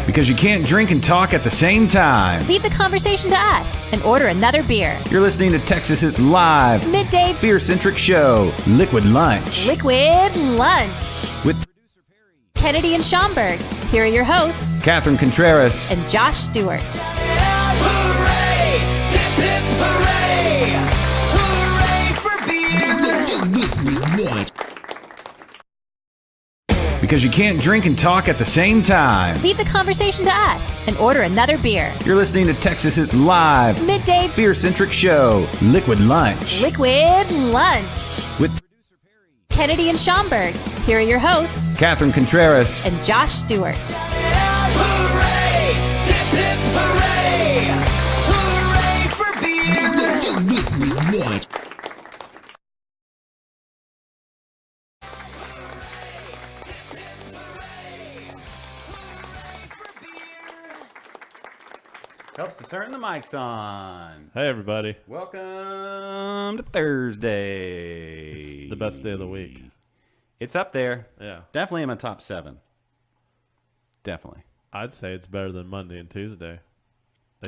Because you can't drink and talk at the same time. Leave the conversation to us and order another beer. You're listening to Texas's live Midday beer-centric show, Liquid Lunch. Liquid Lunch. With producer Perry, Kennedy and Schaumburg. Here are your hosts, Catherine Contreras, and Josh Stewart. Hooray! Hip hip hooray! Hooray for beer! because you can't drink and talk at the same time. Leave the conversation to us and order another beer. You're listening to Texas's live Midday beer-centric show, Liquid Lunch. Liquid Lunch. With producer Perry, Kennedy and Schaumburg. Here are your hosts, Catherine Contreras, and Josh Stewart. Hooray! Hip hip hooray! Hooray for beer! helps to turn the mics on. Hey, everybody. Welcome to Thursday. It's the best day of the week. It's up there. Yeah. Definitely in my top 7. Definitely. I'd say it's better than Monday and Tuesday.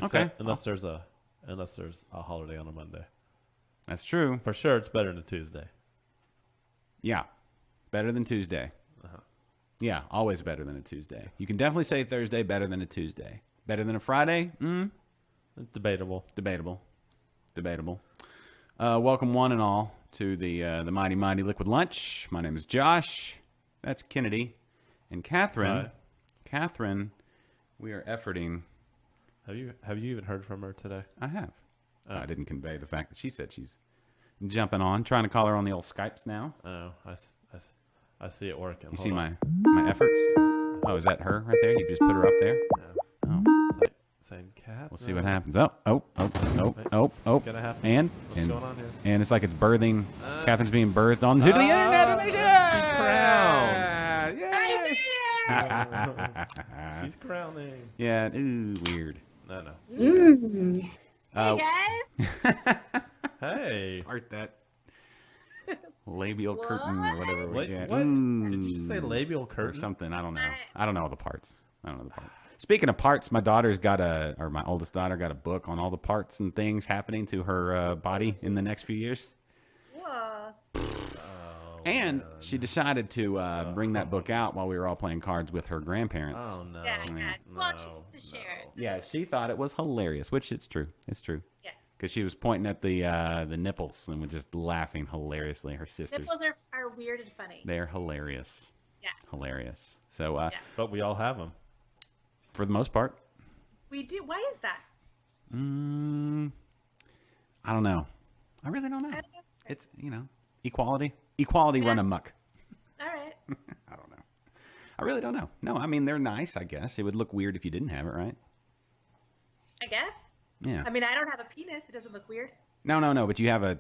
Okay. Unless there's a holiday on a Monday. That's true. For sure, it's better than a Tuesday. Yeah. Better than Tuesday. Yeah, always better than a Tuesday. You can definitely say Thursday better than a Tuesday. Better than a Friday? Debatable. Debatable. Welcome one and all to the mighty Liquid Lunch. My name is Josh. That's Kennedy. And Catherine. Hi. Catherine, we are efforting. Have you even heard from her today? I have. Oh. I didn't convey the fact that she said she's jumping on. Trying to call her on the old Skypes now. Oh, I see it working. You Hold see on. my efforts? Oh, is that her right there? You just put her up there? Yeah. Oh. Same cat. We'll see what happens. Oh. What's gonna happen? And What's going on here? And it's like it's birthing. Catherine's being birthed on to the internet. And She's crowning. Yeah. Ooh, weird. No. Uh, Hey. Art that labial curtain or whatever. What? Yeah. What? Mm. Did you just say labial Or curtain? something? I don't know. I don't know all the parts. Speaking of parts, my oldest daughter got a book on all the parts and things happening to her body in the next few years. Whoa. And she decided to bring that book out while we were all playing cards with her grandparents. Oh no. Yeah. Well, she No, needs to share it. Yeah, she thought it was hilarious, which it's true. It's true. Yeah. Because she was pointing at the nipples and was just laughing hilariously. Her sisters. Nipples are weird and funny. They're hilarious. Yeah. Hilarious. So, Yeah. But we all have them. for the most part, We do. Why is that? I don't know. I really don't know. I don't know. It's, equality. Equality run amok. All right. I don't know. I really don't know. No, I mean, they're nice, I guess. It would look weird if you didn't have it, right? I guess. Yeah. I mean, I don't have a penis. It doesn't look weird. No, but you have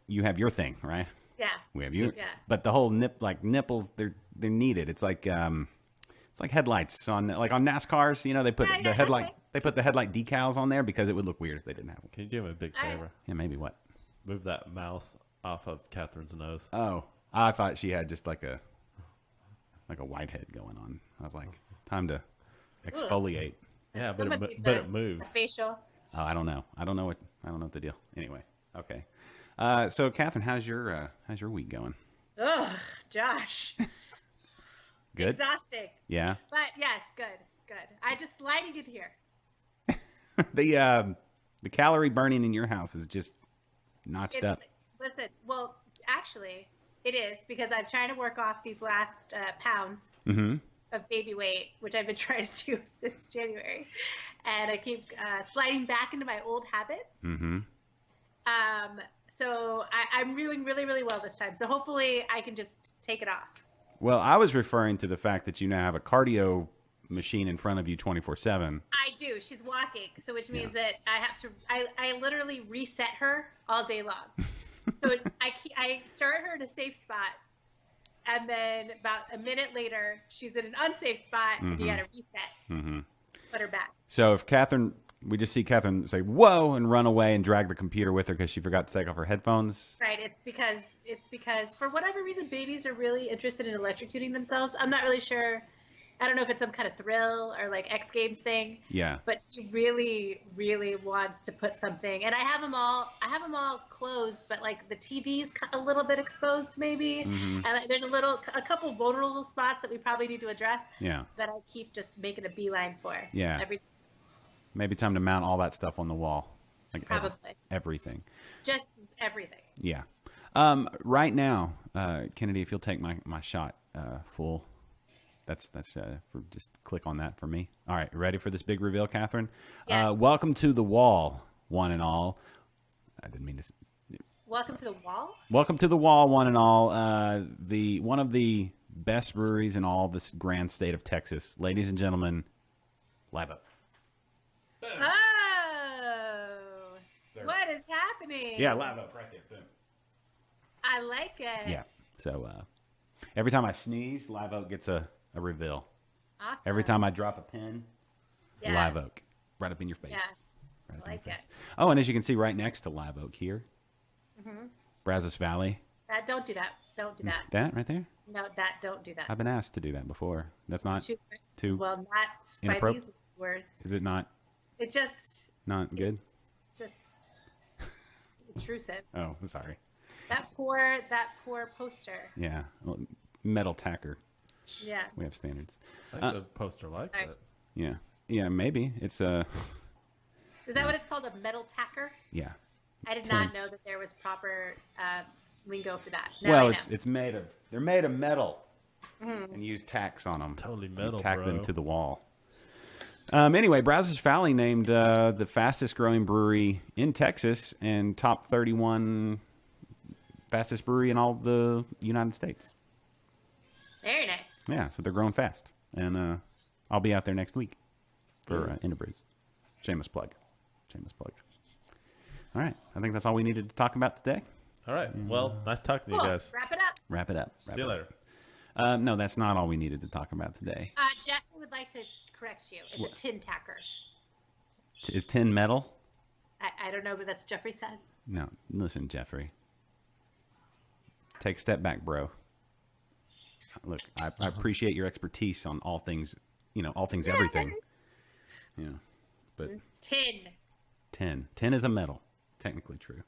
you have your thing, right? Yeah. We have you. Yeah. But the whole nipples, they're needed. It's like headlights on NASCARs. They put Yeah, the yeah, headlight okay. they put the headlight decals on there because it would look weird if they didn't have them. Can you do me a big All right. favor? Yeah, maybe what? Move that mouse off of Catherine's nose. Oh, I thought she had just like a whitehead going on. I was like, time to exfoliate. Yeah, but Someone it, needs but a- it moves. A facial. Oh, I don't know. I don't know what the deal. Anyway, okay. So Catherine, how's your week going? Ugh, Josh. Good. Exhausting. Yeah. But yes, good. I just lighting it here. The calorie burning in your house is just notched up. Listen, well, actually, it is because I'm trying to work off these last pounds of baby weight, which I've been trying to do since January, and I keep sliding back into my old habits. So I'm doing really, really well this time. So hopefully I can just take it off. Well, I was referring to the fact that you now have a cardio machine in front of you 24/7. I do. She's walking, so which means that I have to. I literally reset her all day long. So I start her in a safe spot, and then about a minute later, she's in an unsafe spot, and you got to reset. Put her back. So if we just see Catherine say "whoa" and run away and drag the computer with her because she forgot to take off her headphones. Right. It's because for whatever reason, babies are really interested in electrocuting themselves. I'm not really sure I don't know if it's some kind of thrill or like X Games thing. Yeah. But she really, really wants to put something, and I have them all closed, but like the TV's a little bit exposed maybe, Mm-hmm. and there's a couple vulnerable spots that we probably need to address. Yeah. That I keep just making a beeline for. Yeah. Maybe time to mount all that stuff on the wall. Like Probably. everything. Just everything. Yeah. Right now, Kennedy, if you'll take my shot full. That's for just click on that for me. All right, ready for this big reveal, Catherine? Yeah. Welcome to the wall, one and all. I didn't mean to. Welcome to the wall. Welcome to the wall, one and all. One of the best breweries in all this grand state of Texas, ladies and gentlemen. Live Oak. Oh, what is happening? Yeah, Live Oak right there. Boom. I like it. Yeah. So every time I sneeze, Live Oak gets a reveal. Awesome. Every time I drop a pin, Yeah. Live Oak, right up in your face. Yeah. Right up I like in your face. it. Oh, and as you can see, right next to Live Oak here, Brazos Valley. Don't do that. Don't do that. That right there. No, don't do that. I've been asked to do that before. That's not too. Well, not by inappropriate? these words. Is it not It just not good? It's just intrusive. Oh, sorry. That poor poster. Yeah, well, metal tacker. Yeah. We have standards. I think the poster like Sorry. it. Yeah, yeah, maybe it's Is that what it's called? A metal tacker? yeah. I did Tin. not know that there was proper lingo for that. Now Well, I know. it's made of they're made of metal and use tacks on them. Totally You metal, tack bro. them to the wall. Anyway, Brazos Valley named the fastest growing brewery in Texas and top 31 fastest brewery in all the United States. Very nice. Yeah, so they're growing fast, and I'll be out there next week for Interbrews. Shameless plug. Shameless plug. All right, I think that's all we needed to talk about today. All right. Well, nice talking to Cool. you guys. Wrap it up. Wrap it up. See you later. No, that's not all we needed to talk about today. Jeffrey would like to correct you. It's a tin tacker. Is tin metal? I don't know, but that's what Jeffrey says. No, listen, Jeffrey. Take a step back, bro. Look, I appreciate your expertise on all things, all things, everything. Yeah, but tin is a metal. Technically true.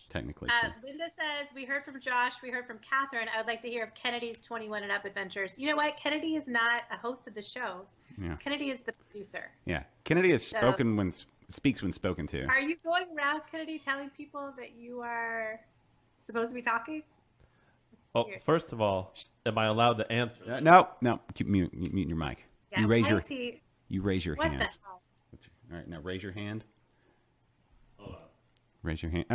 Technically true. Linda says, we heard from Josh, we heard from Catherine. I would like to hear of Kennedy's 21 and Up adventures. You know what? Kennedy is not a host of the show. Yeah. Kennedy is the producer. Yeah, Kennedy is speaks when spoken to. Are you going around, Kennedy, telling people that you are supposed to be talking? That's Oh, weird. first of all, am I allowed to answer? No, keep muting your mic. Yeah, you raise why your is he- hand. What the hell? All right, now raise your hand. Hold on. Raise your hand.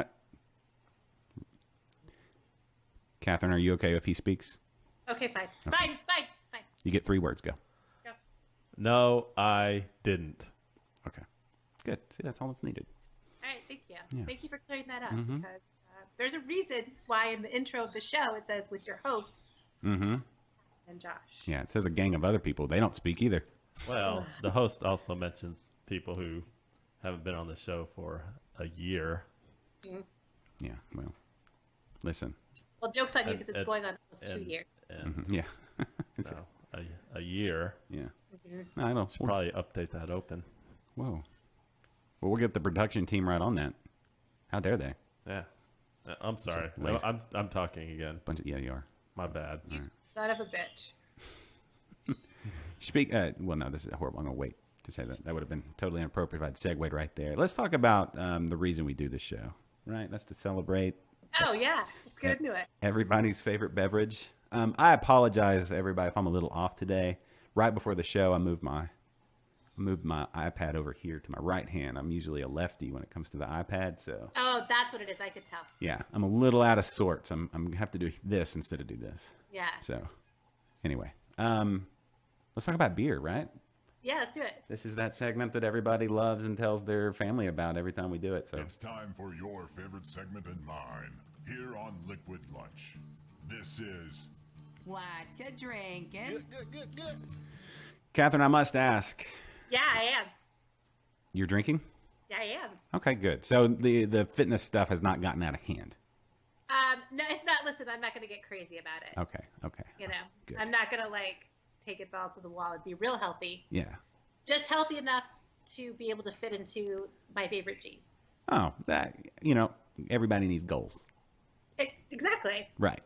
Catherine, are you okay if he speaks? Okay, fine. Okay. Fine. You get 3 words. Go. Go. No, I didn't. Okay. Good. See, that's all that's needed. All right, thank you. Yeah. Thank you for clearing that up Mhm. because there's a reason why in the intro of the show it says with your hosts Mm-hmm. and Josh. Yeah, it says a gang of other people. They don't speak either. Well, the host also mentions people who haven't been on the show for a year. Yeah, well, listen. Well, joke's on you And- because it's and- going on almost 2 and- years. And Yeah. It's- no, a year. Yeah. Mm-hmm. No, I don't. Probably update that open. Whoa. Well, we'll get the production team right on that. How dare they? Yeah. I'm sorry. lazy. I'm talking again. Yeah, you are. My bad. You son of a bitch. Well, no, this is horrible. I'm going to wait to say that. That would have been totally inappropriate if I'd segued right there. Let's talk about the reason we do this show, right? That's to celebrate Oh, yeah. Let's get into it. everybody's favorite beverage. I apologize, everybody, if I'm a little off today. Right before the show, I moved my iPad over here to my right hand. I'm usually a lefty when it comes to the iPad, so Oh, that's what it is. I could tell. yeah, I'm a little out of sorts. I'm gonna have to do this instead of do this. Yeah. So anyway, let's talk about beer, right? Yeah, let's do it. This is that segment that everybody loves and tells their family about every time we do it. So It's time for your favorite segment and mine here on Liquid Lunch. This is What you drinking? Catherine, I must ask, Yeah, I am. you're drinking? Yeah, I am. Okay, good. So the fitness stuff has not gotten out of hand. No, it's not. Listen, I'm not going to get crazy about it. Okay. You know, Good. I'm not going to take it balls to the wall and be real healthy. Yeah. Just healthy enough to be able to fit into my favorite jeans. Oh, that, everybody needs goals. Exactly. Right.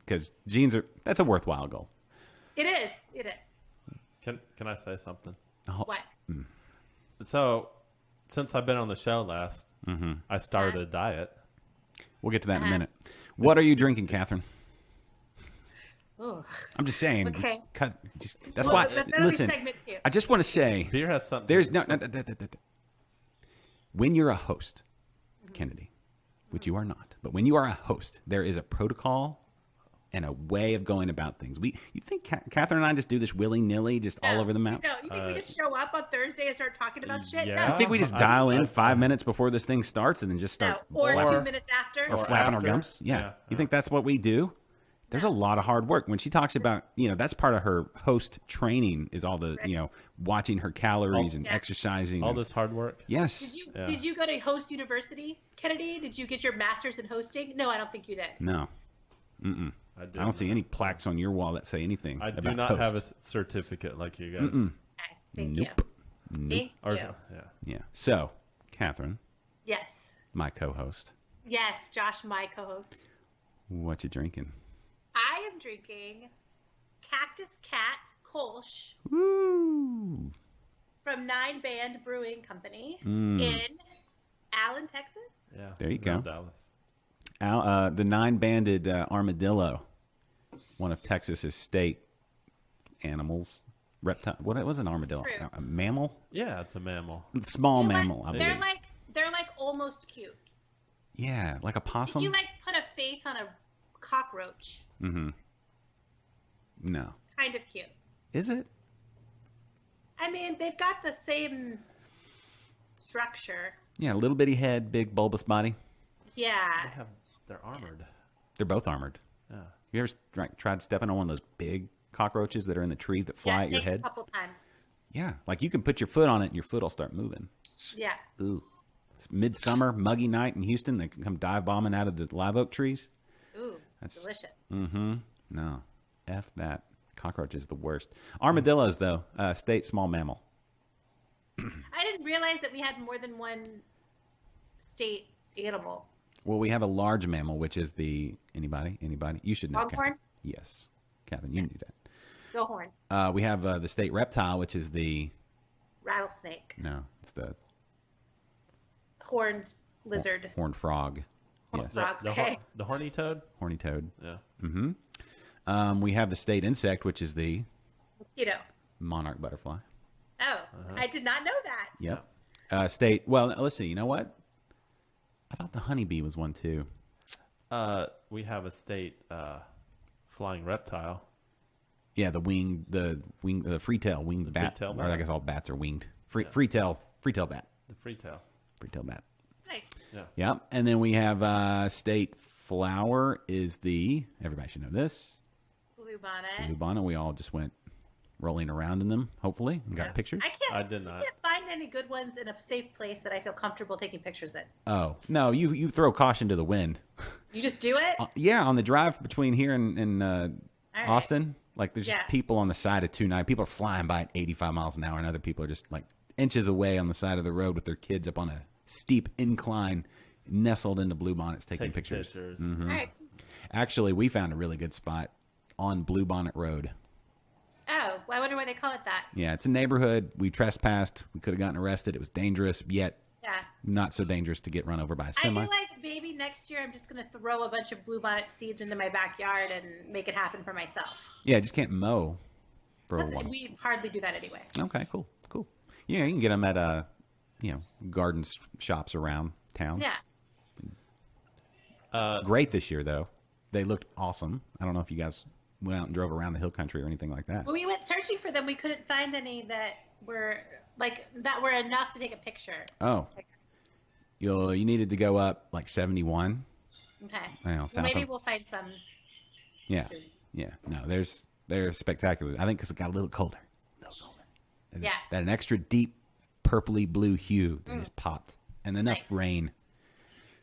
Because jeans that's a worthwhile goal. It is. It is. Can I say something? Oh, What? So, since I've been on the show last, Mm-hmm. I started a diet. we'll get to that in a minute. What are you drinking, Catherine? Oh. I'm just saying. Okay. That's Well, why. that'll Listen, be segment 2. I just want to say Beer has something. there's no. When you're a host, Mm-hmm. Kennedy, which you are not, but when you are a host, there is a protocol and a way of going about things. You think Catherine and I just do this willy nilly, just all over the map? So you think we just show up on Thursday and start talking about shit? yeah. No. I think we just dial in 5 minutes before this thing starts and then just No. start Or flapping- 2 minutes after. or flapping our after. gums. Yeah. Yeah, You think that's what we do? There's a lot of hard work. When she talks about, that's part of her host training is all the, watching her calories and Yeah. exercising. all and- this hard work. Yes. Did you go to Host University, Kennedy? Did you get your master's in hosting? No, I don't think you did. No. I I don't see any plaques on your wall that say anything I do about not host. have a certificate like you guys. Okay, thank Nope. you. Thank Or, you. yeah. Yeah. So, Catherine, Yes. my co-host, Yes, Josh, my co-host. what you drinking? I am drinking Cactus Cat Kolsch Woo! from 9 Band Brewing Company Mm. in Allen, Texas. Yeah. There you No go. Dallas. The 9-banded armadillo, one of Texas's state animals. Reptile. What was an armadillo? True. A mammal? Yeah, it's a mammal. Small They're mammal, I like, believe. they're like almost cute. Yeah, like a If possum? you like put a face on a cockroach, No. kind of cute. Is it? I mean, they've got the same structure. Yeah, little bitty head, big bulbous body. Yeah. They're armored. They're both armored. Yeah. You ever tried stepping on one of those big cockroaches that are in the trees that fly Yeah, at your takes head? a couple times. Yeah, like you can put your foot on it and your foot will start moving. Yeah. Ooh. It's midsummer, muggy night in Houston. They can come dive bombing out of the live oak trees. Ooh, That's- delicious. No. F that. Cockroach is the worst. Armadillos, though, state small mammal. I didn't realize that we had more than one state animal. Well, we have a large mammal, which is the... Anybody? You should know, Longhorn? Catherine. Yes. Catherine, you knew that. Go horn. We have the state reptile, which is the... Rattlesnake. No, it's the Horned lizard. horned frog. Yes. Frog. The, Okay. the horny toad? Horny toad. Yeah. We have the state insect, which is the Mosquito. monarch butterfly. Oh, I did not know that. Yep. State... Well, let's see. You know what? I thought the honeybee was one, too. We have a state flying reptile. Yeah, the free-tail winged bat. free-tail Or I bat. guess all bats are winged. Free-tail bat. The free tail. Free-tail bat. Nice. Yeah. Yep. And then we have state flower is the... Everybody should know this. Blue bonnet. Blue bonnet. We all just went rolling around in them, hopefully, and got pictures. I did not. I can't find any good ones in a safe place that I feel comfortable taking pictures in. Oh, no, you throw caution to the wind. You just do it? Yeah, on the drive between here and right. Austin, like there's Yeah. just people on the side of 290. People are flying by at 85 miles an hour, and other people are just like inches away on the side of the road with their kids up on a steep incline, nestled into bluebonnets, taking Take pictures. pictures. All right. Actually, we found a really good spot on Bluebonnet Road. Oh, well, I wonder why they call it that. Yeah, it's a neighborhood. We trespassed. We could have gotten arrested. It was dangerous, yet Yeah. not so dangerous to get run over by a I semi. feel like maybe next year I'm just going to throw a bunch of bluebonnet seeds into my backyard and make it happen for myself. Yeah, just can't mow for a while. We hardly do that anyway. Okay, cool. Yeah, you can get them at garden shops around town. Yeah. Great this year though. They looked awesome. I don't know if you guys went out and drove around the hill country or anything like that. When we went searching for them, we couldn't find any that were enough to take a picture. Oh, you needed to go up like 71. Okay. I know, Well, south maybe of- we'll find some Yeah, soon. yeah. No, they're spectacular. I think because it got a little colder. Yeah. That an extra deep purpley blue hue that just popped, and enough Nice. rain,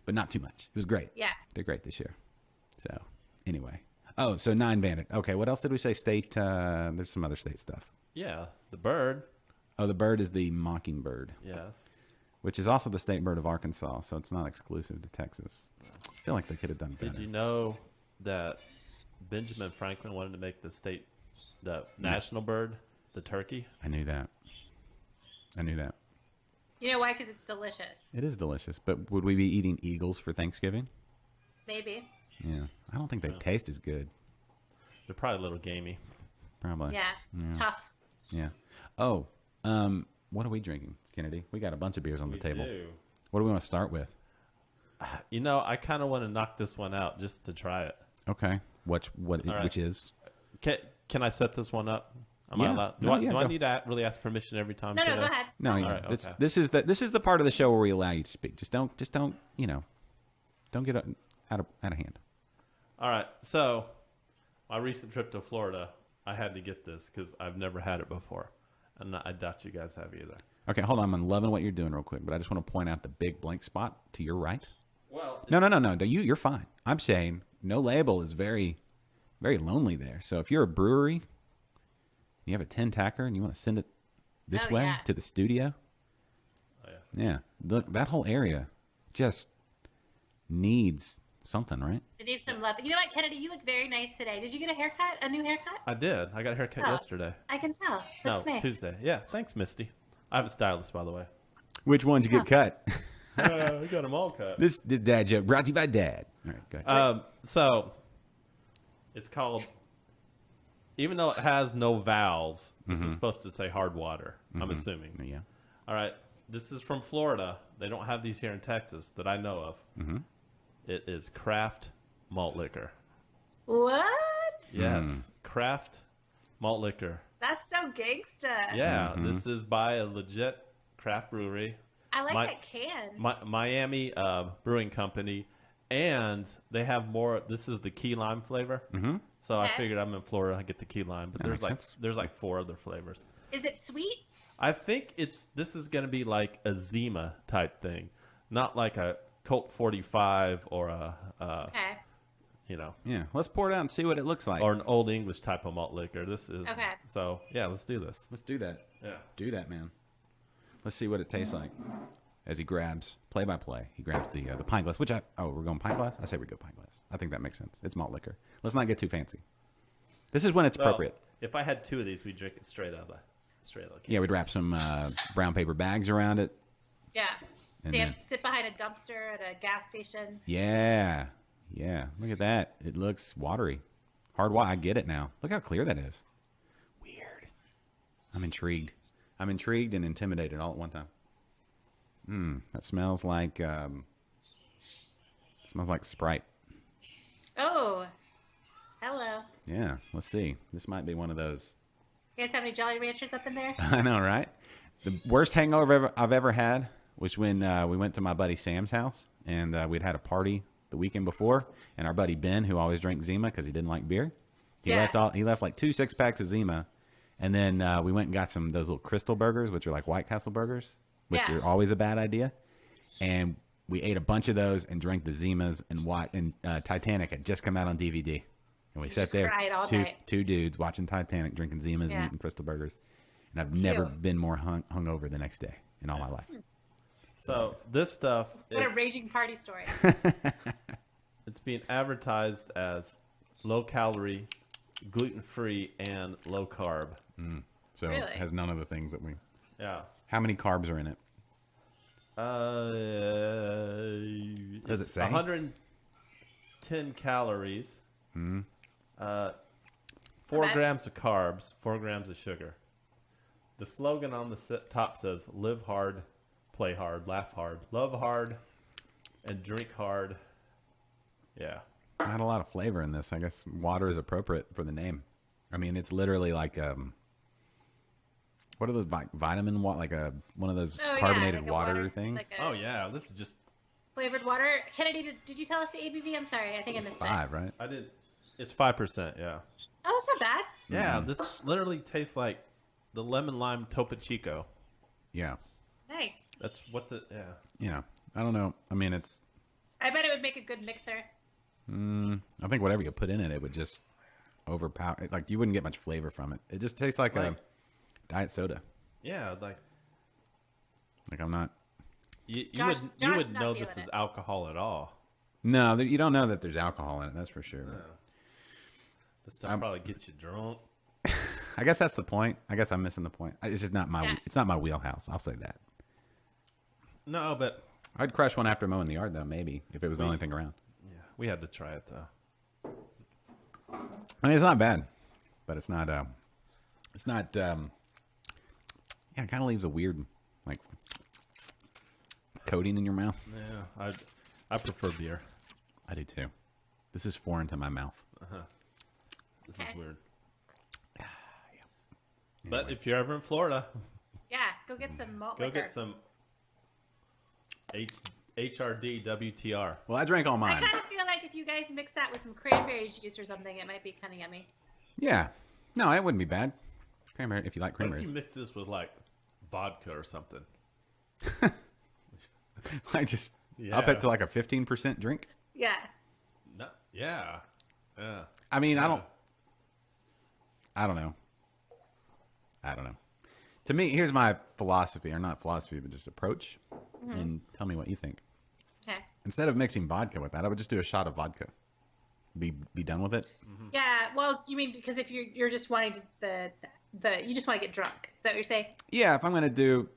but not too much. It was great. Yeah. They're great this year. So anyway, Oh, so 9 Bandit. Okay, what else did we say? State. There's some other state stuff. Yeah, the bird. Oh, the bird is the mockingbird, Yes. which is also the state bird of Arkansas, so it's not exclusive to Texas. I feel like they could have done better. Did you know that Benjamin Franklin wanted to make the national bird, the turkey? I knew that. You know why? Because it's delicious. It is delicious, but would we be eating eagles for Thanksgiving? Maybe. Yeah, I don't think they taste as good. They're probably a little gamey. Probably. Yeah. Tough. Yeah. Oh, what are we drinking, Kennedy? We got a bunch of beers on the table. Do. What do we want to start with? You know, I kind of want to knock this one out just to try it. Okay. What? right. Which is? Can I set this one up? Am I Yeah. allowed? No, Do yeah, I go. need to really ask permission every time? No, can go I? ahead. No, yeah. right, It's- okay. This is the part of the show where we allow you to speak. Just don't don't get out of hand. All right. So, my recent trip to Florida, I had to get this because I've never had it before, and I doubt you guys have either. Okay, hold on. I'm loving what you're doing real quick, but I just want to point out the big blank spot to your right. Well, No. You're fine. I'm saying no label is very, very lonely there. So if you're a brewery, you have a 10-tacker and you want to send it this Oh, way yeah. to the studio. Oh, Yeah. Look, that whole area just needs something, right? It needs some love. You know what, Kennedy? You look very nice today. Did you get a haircut? A new haircut? I did. I got a haircut Oh. yesterday. I can tell. No, That's nice. Tuesday. Yeah. Thanks, Misty. I have a stylist, by the way. Which ones you get cut? I got them all cut. this dad joke brought to you by Dad. All right, go ahead. So it's called, even though it has no vowels, this is supposed to say hard water, I'm assuming. Yeah. All right. This is from Florida. They don't have these here in Texas that I know of. It is craft malt liquor. What? Yes. Craft malt liquor. That's so gangsta. Yeah. This is by a legit craft brewery. I like My- that can. Miami Brewing Company, and they have more. This is the key lime flavor. So I Okay. figured I'm in Florida, I get the key lime. But makes sense. there's like 4 other flavors. Is it sweet? I think this is going to be like a Zima type thing, not like a Colt 45 or a Okay. Yeah. Let's pour it out and see what it looks like. or an Old English type of malt liquor. This is Okay. So yeah, let's do this. Let's do that. Yeah. Do that, man. Let's see what it tastes like. As he grabs play by play, he grabs the pint glass. We're going pint glass. I say we go pint glass. I think that makes sense. It's malt liquor. Let's not get too fancy. This is when it's Well, appropriate. if I had 2 of these, we'd drink it straight out of the can. Yeah, we'd wrap some brown paper bags around it. Yeah. And then- Sit behind a dumpster at a gas station. Yeah. Look at that. It looks watery. Hard water. I get it now. Look how clear that is. Weird. I'm intrigued. I'm intrigued and intimidated all at one time. That smells like Sprite. Oh. Hello. Yeah. Let's see. This might be one of those. You guys have any Jolly Ranchers up in there? I know, right? The worst hangover I've ever had was when we went to my buddy Sam's house, and we'd had a party the weekend before, and our buddy Ben, who always drank Zima because he didn't like beer, he Yeah. left like 2 6-packs of Zima, and then we went and got those little Crystal burgers, which are like White Castle burgers, which Yeah. are always a bad idea, and we ate a bunch of those and drank the Zimas, and Titanic had just come out on DVD. And we sat just there, cried all two night. dudes watching Titanic, drinking Zimas Yeah. and eating Crystal burgers. And I've never Cute. been more hungover the next day in all my life. So this stuff, What a it's- raging party story. It's being advertised as low calorie, gluten free, and low carb. So Really? it has none of the things that we. Yeah. How many carbs are in it? Does it It's say? 110 calories. 4 Okay. grams of carbs, 4 grams of sugar. The slogan on the top says, live hard, play hard, laugh hard, love hard, and drink hard. Yeah. Not a lot of flavor in this. I guess water is appropriate for the name. I mean, it's literally like what are those vitamin water? Like one of those Oh, yeah, carbonated like a water, water things. like a Oh, yeah. This is just, flavored water. Kennedy, did you tell us the ABV? I'm sorry. I think I missed 5, right? I did, it's 5%, yeah. Oh, it's not bad. Yeah, this literally tastes like the lemon lime Topo Chico. Yeah. Nice. That's what the, yeah. Yeah. I don't know. I mean, it's I bet it would make a good mixer. I think whatever you put in it, it would just overpower. Like you wouldn't get much flavor from it. It just tastes like a diet soda. Yeah, like I'm not. you Josh wouldn't not know feeling this is it. alcohol at all. No, you don't know that there's alcohol in it. That's for sure. This stuff probably gets you drunk. I guess that's the point. I guess I'm missing the point. It's just not my. Yeah. It's not my wheelhouse. I'll say that. No, but I'd crush one after mowing the yard though. Maybe if it was the only thing around. yeah, we had to try it though. I mean, it's not bad, but it's not. It's not. Yeah, it kind of leaves a weird like coating in your mouth. Yeah, I prefer beer. I do too. This is foreign to my mouth. This is weird. Anyway. But if you're ever in Florida, Yeah, go get some malt go liquor. get some HRD WTR. Well, I drank all I mine. kind of feel like if you guys mix that with some cranberry juice or something, it might be kind of yummy. Yeah. No, it wouldn't be bad. Cranberry, if you like What if cranberries. you mix this with like vodka or something? I just Yeah. up it to like a 15% drink. Yeah. No, yeah. I mean, Yeah. I don't know. To me, here's my philosophy, or not philosophy, but just approach. And tell me what you think. Okay. Instead of mixing vodka with that, I would just do a shot of vodka. Be done with it. Yeah. Well, you mean because if you're just wanting to you just want to get drunk? Is that what you're saying? Yeah, if I'm gonna do,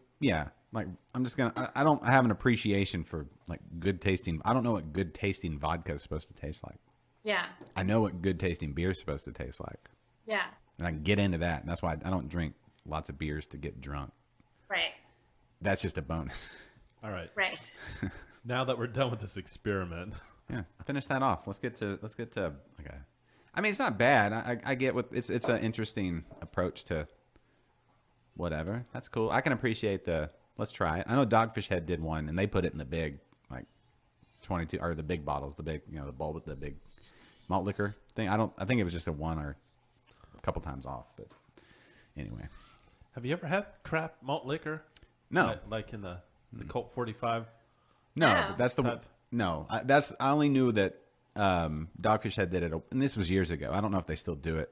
like I'm just gonna. I have an appreciation for like good tasting. I don't know what good tasting vodka is supposed to taste like. Yeah. I know what good tasting beer is supposed to taste like, Yeah. and I can get into that. And that's why I don't drink lots of beers to get drunk. Right. That's just a bonus. All right. Right. Now that we're done with this experiment, Yeah, finish that off. Let's get to okay. I mean, it's not bad. I get what it's an interesting approach to whatever. That's cool. I can appreciate the let's try it. I know Dogfish Head did one, and they put it in the big like 22 or the big bottles, the big the bowl with the big malt liquor thing. I think it was just a one or a couple times off, but anyway. have you ever had craft malt liquor? No, Like in the Colt 45? no, Yeah. but that's the Type. no. I only knew that Dogfish Head did it, and this was years ago. I don't know if they still do it,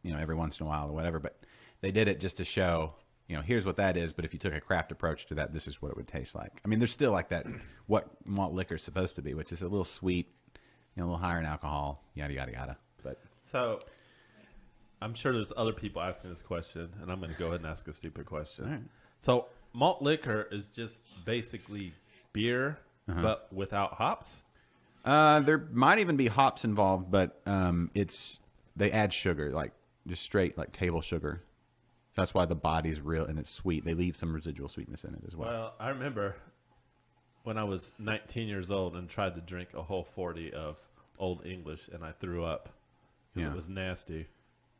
every once in a while or whatever. But they did it just to show, here's what that is. But if you took a craft approach to that, this is what it would taste like. I mean, there's still like that what malt liquor is supposed to be, which is a little sweet, a little higher in alcohol, yada yada yada. But So I'm sure there's other people asking this question, and I'm going to go ahead and ask a stupid question. All right. So malt liquor is just basically beer, but without hops? there might even be hops involved, but they add sugar, like just straight like table sugar. That's why the body's real and it's sweet. They leave some residual sweetness in it as well. Well, I remember when I was 19 years old and tried to drink a whole 40 of Old English, and I threw up because Yeah. it was nasty.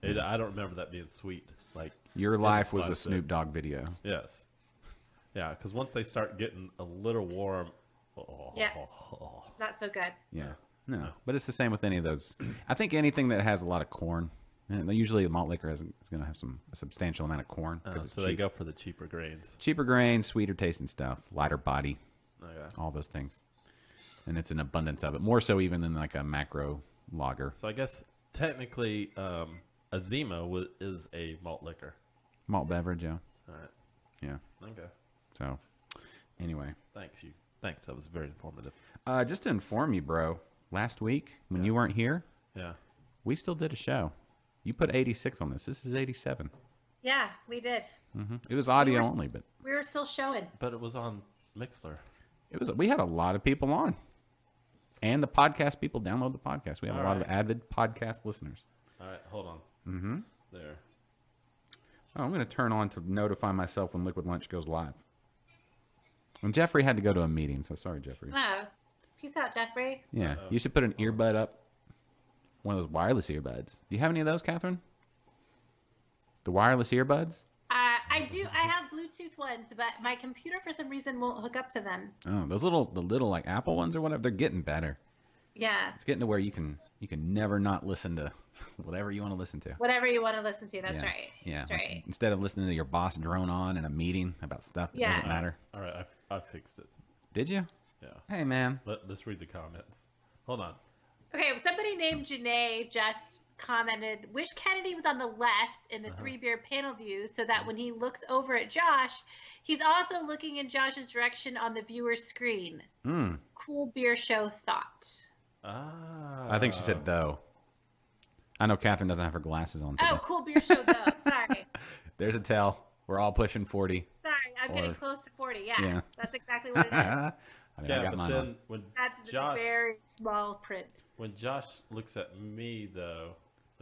I don't remember that being sweet. Like Your in life the was a slightest Snoop bit. Dogg video. Yes. Yeah, because once they start getting a little warm, Yeah. Not so good. Yeah. No, but it's the same with any of those. I think anything that has a lot of corn, and usually malt liquor is going to have a substantial amount of corn because it's so they cheap. go for the cheaper grains. Cheaper grain, sweeter tasting stuff, lighter body, Okay. all those things. And it's an abundance of it, more so even than like a macro lager. So I guess technically, a Zima is a malt liquor. Malt beverage, yeah. All right. Yeah. Okay. So, anyway. Thanks. Thanks. That was very informative. Just to inform you, bro, last week when you weren't here, Yeah. we still did a show. You put 86 on this. This is 87. Yeah, we did. It was audio were- only, but We were still showing. But it was on Mixler. we had a lot of people on. And the podcast people download the podcast. We have a lot of Alright. avid podcast listeners. All right. Hold on. Mm-hmm. There. Oh, I'm going to turn on to notify myself when Liquid Lunch goes live. And Jeffrey had to go to a meeting, so sorry, Jeffrey. Oh, peace out, Jeffrey. Yeah, you should put an earbud up. One of those wireless earbuds. Do you have any of those, Catherine? The wireless earbuds? I do. I have Bluetooth ones, but my computer for some reason won't hook up to them. Oh, the little like Apple ones or whatever. They're getting better. Yeah, It's getting to where you can never not listen to whatever you want to listen to. whatever you want to listen to. That's Yeah. right. Yeah. That's right. Instead of listening to your boss drone on in a meeting about stuff that Yeah. doesn't matter. All right. I fixed it. Did you? Yeah. Hey, man. Let's read the comments. Hold on. Okay, somebody named Janae just commented, wish Kennedy was on the left in the three beer panel view so that when he looks over at Josh, he's also looking in Josh's direction on the viewer's screen. Cool beer show thought. Ah. I think she said though. I know Catherine doesn't have her glasses on today. Oh, cool beer show though. Sorry. There's a tell. We're all pushing 40. Sorry, I'm getting Or- cles to 40. Yeah. Yeah, that's exactly what it is. I mean, I Yeah, got but mine then on. when That's Josh very small print. when Josh looks at me though,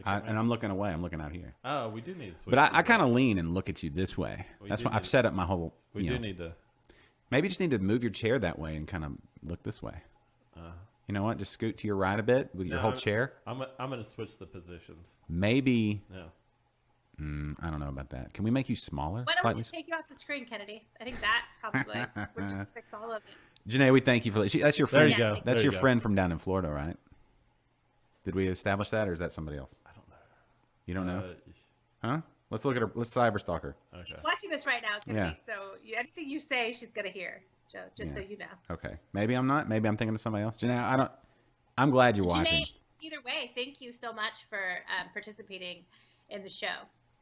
And I'm looking away. I'm looking out here. oh, we do need to switch. But I these kind up. of lean and look at you this way. We That's do why I've need- set up my whole. we you do know, need to. maybe you just need to move your chair that way and kind of look this way. You know what? Just scoot to your right a bit with your No, whole chair. I'm gonna switch the positions. Maybe. No. I don't know about that. Can we make you smaller? Why don't we Slightly? just take you off the screen, Kennedy? I think that probably would just fix all of it. Janae, we thank you for that's your There friend. you go. Yeah. That's There your you go. friend from down in Florida, right? Did we establish that, or is that somebody else? I don't know. You don't know, huh? Let's look at her. Let's cyberstalk her. Okay. She's watching this right now, Kennedy, Yeah. so anything you say, she's going to hear, Joe, just so you know. Okay, maybe I'm not. Maybe I'm thinking of somebody else. Janae, I don't. I'm glad you're watching. Janae, either way, thank you so much for participating in the show.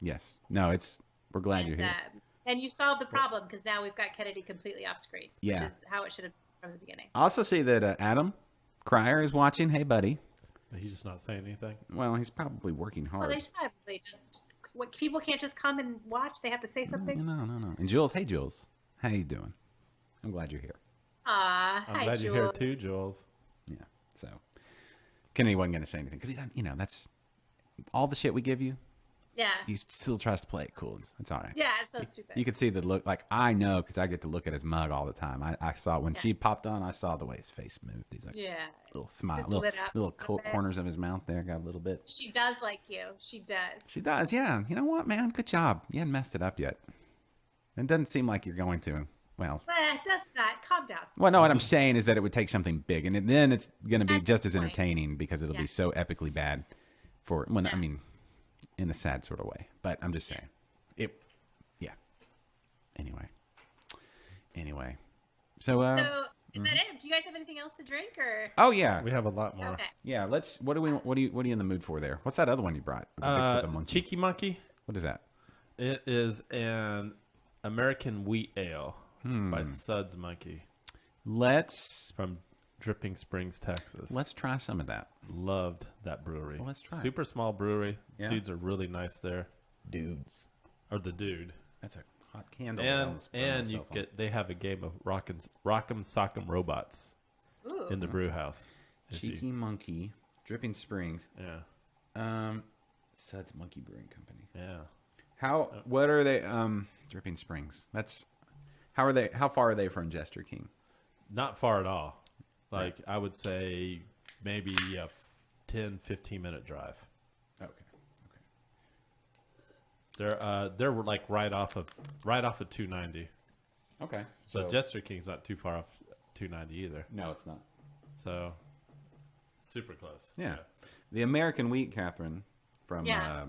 Yes. No, it's. We're glad you're here. And you solved the problem because now we've got Kennedy completely off screen, Yeah. which is how it should have been from the beginning. I also see that Adam Cryer is watching. Hey, buddy. He's just not saying anything. Well, he's probably working Well, hard. they should probably just. People can't just come and watch; they have to say something. No. And Jules, hey, Jules, how you doing? I'm glad you're here. Aw, I'm hi, glad you're here Jules. too, Jules. Yeah. So, Kennedy wasn't going to say anything because that's all the shit we give you. Yeah, He still tries to play it cool. It's all right. yeah, it's so stupid. You could see the look. Like I know because I get to look at his mug all the time. I saw when she popped on. I saw the way his face moved. He's like yeah, little smile, Just little lit up a little bit. corners of his mouth there got a little bit. she does like you. She does. She does, yeah. You know what, man? Good job. You hadn't messed it up yet. It doesn't seem like you're going to. Well, That's not. Calm down. well, no. What I'm saying is that it would take something big, and then it's going to be At just this as point. entertaining because it'll Yeah. be so epically bad. For when I Yeah. mean, in a sad sort of way. But I'm just saying, it. Yeah. Anyway. So. So is that it? Do you guys have anything else to drink or? Oh yeah. We have a lot more. Okay. Yeah. Let's. What are you in the mood for there? What's that other one you brought? With the monkey? Cheeky Monkey. What is that? It is an American wheat ale Hmm. by Suds Monkey Let's from Dripping Springs, Texas. try some of that. Loved that brewery. Well, let's try it. Super small brewery. Yeah. Dudes are really nice there. Dudes. Or the dude. That's a hot candle. that I And almost burned and you myself on. get they have a game of Rock'em Sock'em Robots Ooh. in the brew house. If you- Cheeky Monkey, Dripping Springs, Yeah. Suds Monkey Brewing Company. Yeah. What are they? Dripping Springs. How are they? How far are they from Jester King? Not far at all. Like I would say maybe a 10, 15-minute drive. Okay. They're like right off of 290. Okay. So Jester King's not too far off 290 either. no, it's not. So super close. Yeah. The American Wheat, Catherine, from Yeah.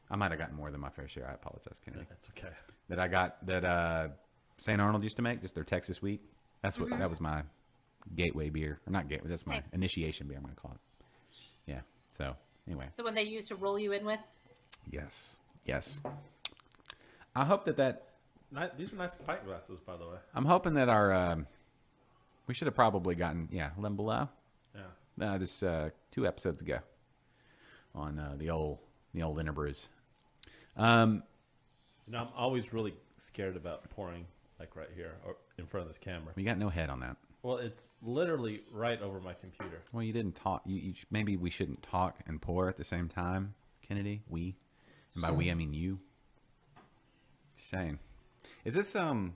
I might have gotten more than my fair share. I apologize, Kennedy. That's okay. That I got that St. Arnold used to make, just their Texas wheat. That's what that was my gateway beer, or not gateway. That's my Nice. initiation beer. I'm gonna call it. Yeah. So anyway, The one they used to roll you in with. yes. I hope that These are nice pint glasses, by the way. I'm hoping that our we should have probably gotten Limb Below Yeah. this 2 episodes ago on the old Interbrews. I'm always really scared about pouring like right here or in front of this camera. We got no head on that. Well, it's literally right over my computer. Well, you didn't talk. Maybe we shouldn't talk and pour at the same time, Kennedy. We, and by we I mean you. Just saying. Is this I'm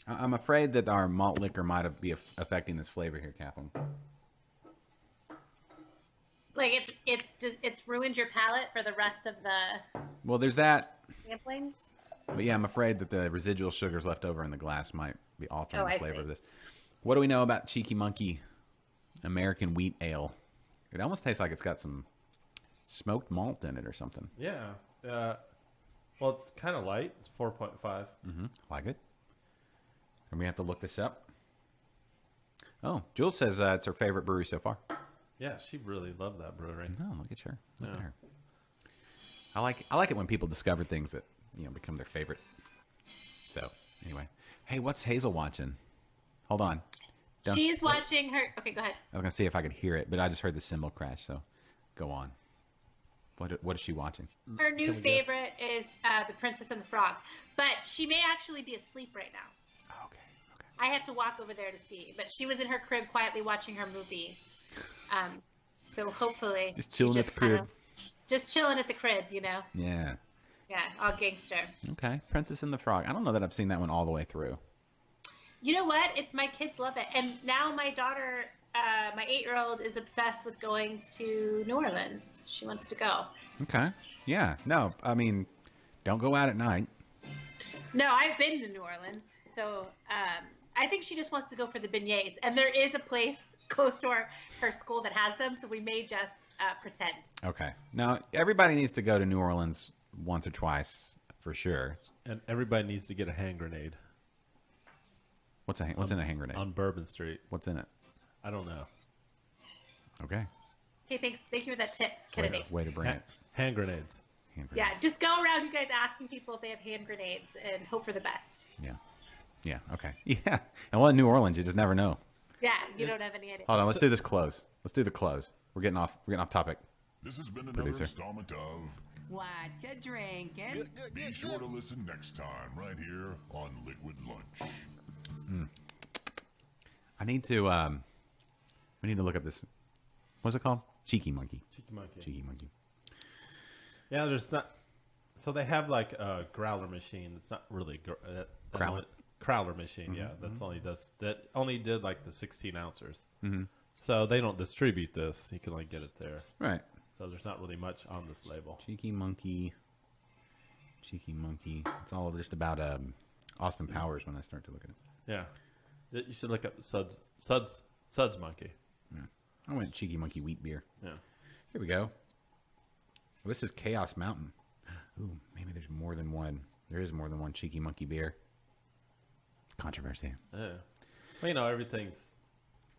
afraid that our malt liquor might be affecting this flavor here, Catherine. Like it's ruined your palate for the rest of the Well, there's that. samplings. But yeah, I'm afraid that the residual sugars left over in the glass might be altering Oh, the I flavor see. of this. What do we know about Cheeky Monkey American Wheat Ale? It almost tastes like it's got some smoked malt in it or something. Yeah. Well, it's kind of light. It's 4.5. Like it? And we have to look this up. Oh, Jules says it's her favorite brewery so far. Yeah, she really loved that brewery. No, look at her. Look Yeah. at her. I like it when people discover things that become their favorite. So anyway, hey, what's Hazel watching? Hold on. Don't- She's watching her. Okay, go ahead. I was gonna see if I could hear it, but I just heard the cymbal crash. So go on. What is she watching? Her new Can we guess? favorite is The Princess and the Frog, but she may actually be asleep right now. Oh, okay. I have to walk over there to see, but she was in her crib quietly watching her movie. So hopefully, Just she chilling at the crib. Just chilling at the crib, Yeah. Yeah, all gangster. Okay. Princess and the Frog. I don't know that I've seen that one all the way through. You know what? It's my kids love it, and now my daughter, my 8-year-old, is obsessed with going to New Orleans. She wants to go. Okay. Yeah. No, I mean, don't go out at night. No, I've been to New Orleans, so I think she just wants to go for the beignets. And there is a place close to her school that has them, so we may just pretend. Okay. Now, everybody needs to go to New Orleans once or twice for sure. And everybody needs to get a hand grenade What's in a hand grenade? on Bourbon Street. What's in it? I don't know. Okay. Hey, thank you for that tip, Kennedy. Way to bring it. Hand grenades. Hand grenade. Yeah, just go around, you guys, asking people if they have hand grenades and hope for the best. Yeah. Yeah. Okay. Yeah. And well, in New Orleans, you just never know. Yeah, you don't have any idea. Hold on. Let's do this close. Let's do the close. We're getting off topic. This has been another Producer. installment of What you drinking? Be Sure to Listen next time, right here on Liquid Lunch. I need to. We need to look at this. What's it called? Cheeky Monkey. Cheeky monkey. Cheeky Monkey. Yeah, there's not. So they have like a growler machine. It's not really Crowler? Crowler machine. Yeah, that only did like the 16 ounces. Mm-hmm. So they don't distribute this. You can only get it there. Right. So there's not really much on this label. Cheeky Monkey. Cheeky Monkey. It's all just about Austin Powers when I start to look at it. Yeah, you should look up Suds Monkey. I went Cheeky Monkey wheat beer. Yeah. Here we go. This is Chaos Mountain. Ooh, maybe there's more than one. There is more than one Cheeky Monkey beer. Controversy. Yeah. Well, everything's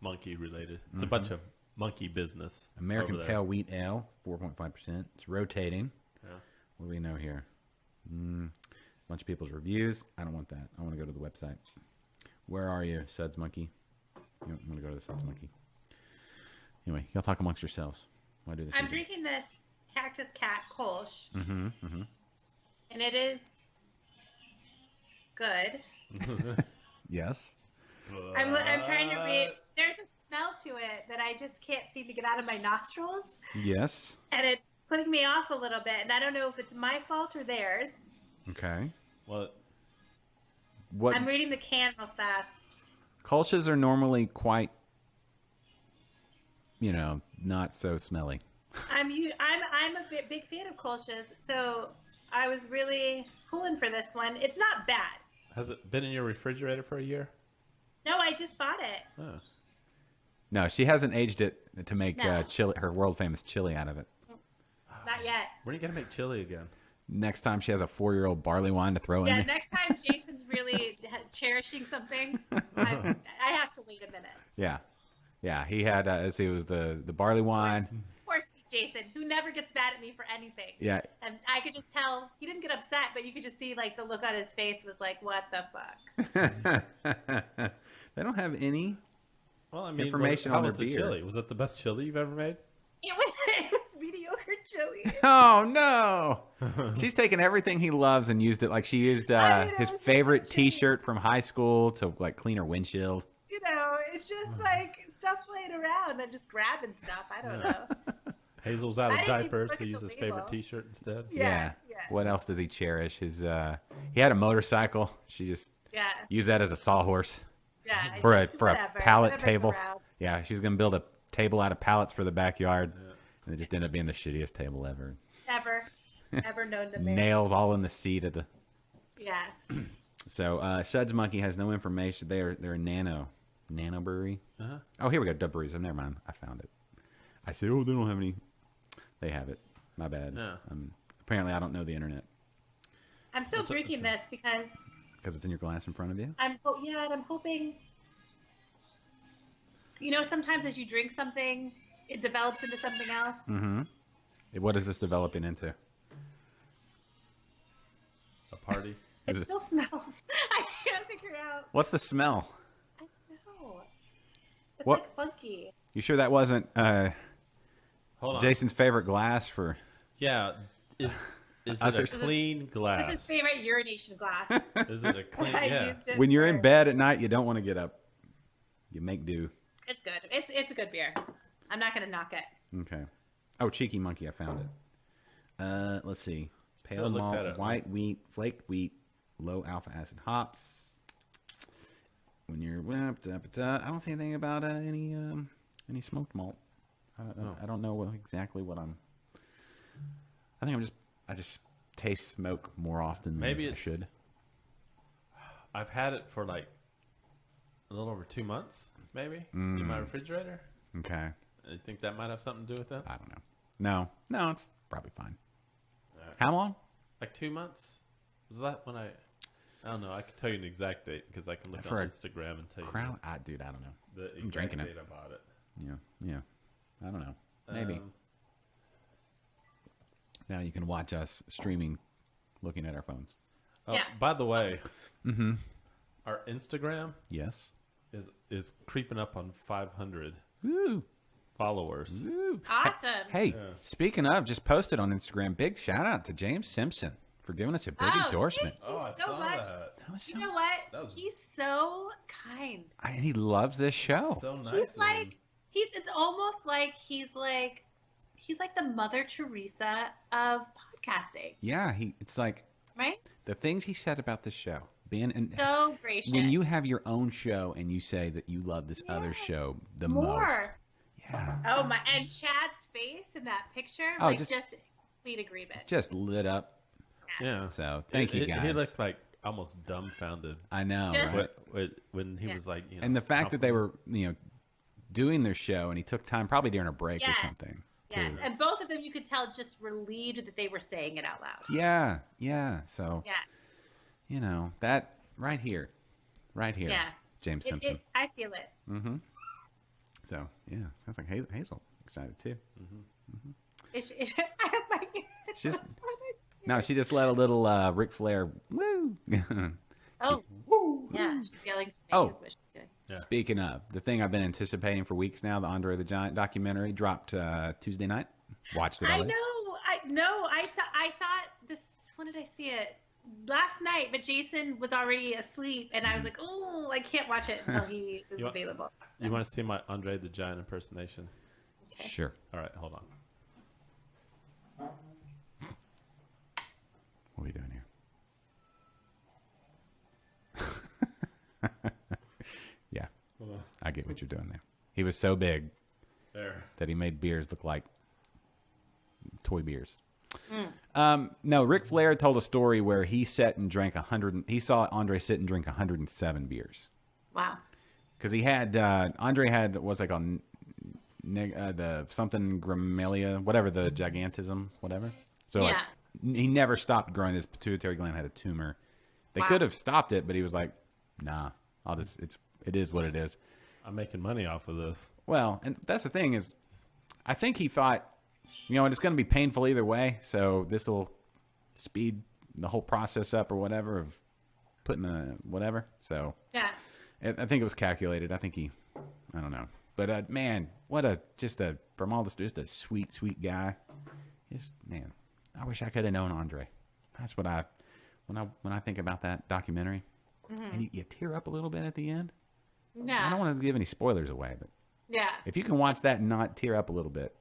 monkey related. It's a bunch of monkey business. American over there. Pale Wheat Ale, 4.5%. It's rotating. Yeah. What do we know here? Bunch of people's reviews. I don't want that. I want to go to the website. Where are you, Suds Monkey? I'm going to go to the Suds Monkey. Anyway, y'all talk amongst yourselves. Why do this? I'm drinking this Cactus Cat Kolsch, and it is good. Yes. I'm trying to read. There's a smell to it that I just can't seem to get out of my nostrils, Yes. and it's putting me off a little bit. And I don't know if it's my fault or theirs. Okay. What? What? I'm reading the can real fast. Kolsch's are normally quite, not so smelly. I'm a big fan of Kolsch's, so I was really pulling for this one. It's not bad. Has it been in your refrigerator for a year? No, I just bought it. Oh. No, she hasn't aged it to make No. chili, her world famous chili out of it. Not yet. When are you gonna make chili again? Next time she has a 4-year-old barley wine to throw Yeah, in there. next time Jason's really cherishing something, I have to wait a minute. Yeah. Yeah, he had, let's see, it was the barley wine. Poor sweet Jason, who never gets mad at me for anything. Yeah. And I could just tell, he didn't get upset, but you could just see, the look on his face was like, what the fuck? They don't have any. Well, I mean, Information how on was their the beer. chili? Was it the best chili you've ever made? It was mediocre chili. Oh, no. She's taken everything he loves and used it. Like she used I mean, it his was favorite so chilly. T-shirt from high school to, clean her windshield. It's just stuff laying around and just grabbing stuff. I don't know. Hazel's out I of didn't even diapers, look so at use the his favorite label. T-shirt instead. Yeah. What else does he cherish? He had a motorcycle. She just Yeah. used that as a sawhorse Yeah. for a whatever, pallet whatever's table. around. Yeah, she was gonna build a table out of pallets for the backyard, and it just ended up being the shittiest table ever. Ever known to man. Nails all in the seat of the. Yeah. So Suds Monkey has no information. They're a nano brewery. Uh-huh. Oh, here we go. Dub Breweries. Oh, never mind. I found it. I said, oh, they don't have any. They have it. My bad. Yeah. Apparently, I don't know the internet I'm still drinking this because because it's in your glass in front of you. and I'm hoping. Sometimes as you drink something, it develops into something else. What is this developing into? A party. It Is it- still smells. I can't figure out. What's the smell? I don't know. It's What- like funky. You sure that wasn't Hold on. Jason's favorite glass for? Yeah. Is it a Others- clean That's his glass? favorite urination glass. Is it a clean? I Yeah. used it When you're in for- bed at night, you don't want to get up. You make do. It's good. It's a good beer. I'm not gonna knock it. Okay. Oh, Cheeky Monkey, I found it. Let's see. Pale look that malt, up. white wheat, flaked wheat, low alpha acid hops. When you're I don't see anything about any smoked malt. I don't know exactly what I'm. I think I just taste smoke more often than Maybe I it's- should. I've had it for like a little over 2 months, maybe, in my refrigerator. Okay. I think that might have something to do with that. I don't know. No, it's probably fine. How long? Like 2 months. Was that when I don't know. I can tell you an exact date because I can look For on a Instagram and tell you Crown? Dude, I don't know. the I'm exact drinking it. date I bought it. Yeah. I don't know. Maybe. Now you can watch us streaming, looking at our phones. Oh, Yeah. By the way, our Instagram Yes. is creeping up on 500 Woo. followers. Woo. Awesome. Hey, speaking of, just posted on Instagram. Big shout out to James Simpson for giving us a big endorsement. Thank you I so saw much. that. That was You know what? He's so kind. and he loves this show. So nice. He's of him. like it's almost like he's like the Mother Teresa of podcasting, Yeah, it's like right? the things he said about this show. So gracious. When you have your own show and you say that you love this other show the most. more. Yeah. Oh my! And Chad's face in that picture, Oh, like just- just complete agreement. Just lit up. Yeah. So thank you guys. He looked like almost dumbfounded I know. Just- right? when he Yeah. was like, And the fact that they were, doing their show and he took time probably during a break or Yes. something. Yeah, too. and both of them, you could tell, just relieved that they were saying it out loud. Yeah. So, Yeah, that right here. yeah. James Simpson. I feel it. So, yeah, sounds like Hazel excited too. I have my ear. She's- No, she just let a little Ric Flair woo. Oh, yeah. She's yelling. Oh. Is what she's doing. Yeah. Speaking of, the thing I've been anticipating for weeks now, the Andre the Giant documentary dropped Tuesday night. Watched it I already. know. I saw it this. When did I see it? Last night, but Jason was already asleep, and I was like, "Oh, I can't watch it until he is You want- available." You want to see my Andre the Giant impersonation? Sure. All right, hold on. What are we doing here? Yeah, Hold on. I get what you're doing there. He was so big There. that he made beers look like toy beers. No, Ric Flair told a story where he sat and drank 100. He saw Andre sit and drink 107 beers Wow. because he had Andre had was like on the something Grammelia, whatever the gigantism, whatever. So like, he never stopped growing. His pituitary gland had a tumor. They Wow. could have stopped it, but he was like, "Nah, it is what it is." I'm making money off of this. Well, and that's the thing is, I think he thought, it's going to be painful either way, so this will speed the whole process up or whatever of putting a whatever. So Yeah. I think it was calculated. I don't know. But man, from all this, just a sweet, sweet guy. Man, I wish I could have known Andre. That's what when I think about that documentary, and you tear up a little bit at the end. Yeah. I don't want to give any spoilers away, but Yeah. if you can watch that and not tear up a little bit,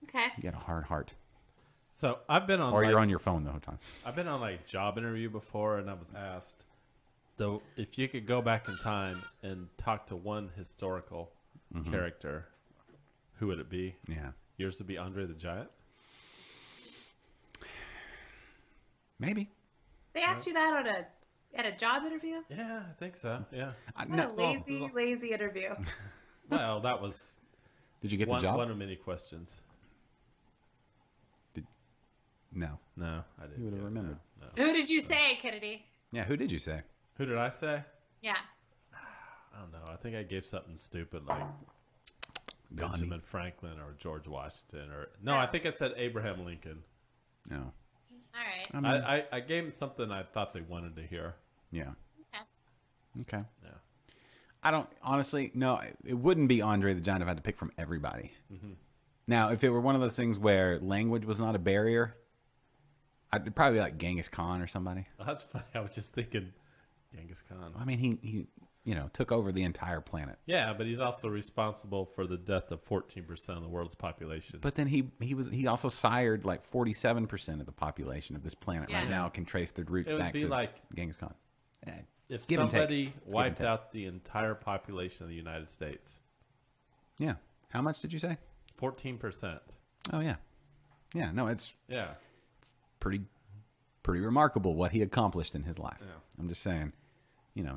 Okay. you got a hard heart. So I've been on. Or like, you're on your phone the whole time. I've been on like job interview before, and I was asked, though, if you could go back in time and talk to one historical character, who would it be? Yeah. Yours would be Andre the Giant. Maybe. They asked you that at a job interview? Yeah, I think so. Yeah. What No, a lazy interview. Well, that was did you get one, the job? one of many questions. No. No, I didn't. You would have get it. remembered. No. Who did you say, Kennedy? Yeah, who did you say? Who did I say? Yeah. I don't know. I think I gave something stupid like Gandhi. Benjamin Franklin or George Washington or no, I think I said Abraham Lincoln. No. All right. I mean, I gave them something I thought they wanted to hear. yeah. Okay. Okay. Yeah. I don't honestly. No, it wouldn't be Andre the Giant if I had to pick from everybody. Now, if it were one of those things where language was not a barrier, I'd probably be like Genghis Khan or somebody. Well, that's funny. I was just thinking Genghis Khan. I mean, he took over the entire planet. Yeah, but he's also responsible for the death of 14% of the world's population. But then he also sired like 47% of the population of this planet right Yeah. now can trace their roots It would back be to like Genghis Khan. if give and take. somebody It's give and wiped take. out the entire population of the United States, Yeah. How much did you say? 14%. Oh yeah. Yeah. No, it's Yeah. pretty remarkable what he accomplished in his life. Yeah. I'm just saying,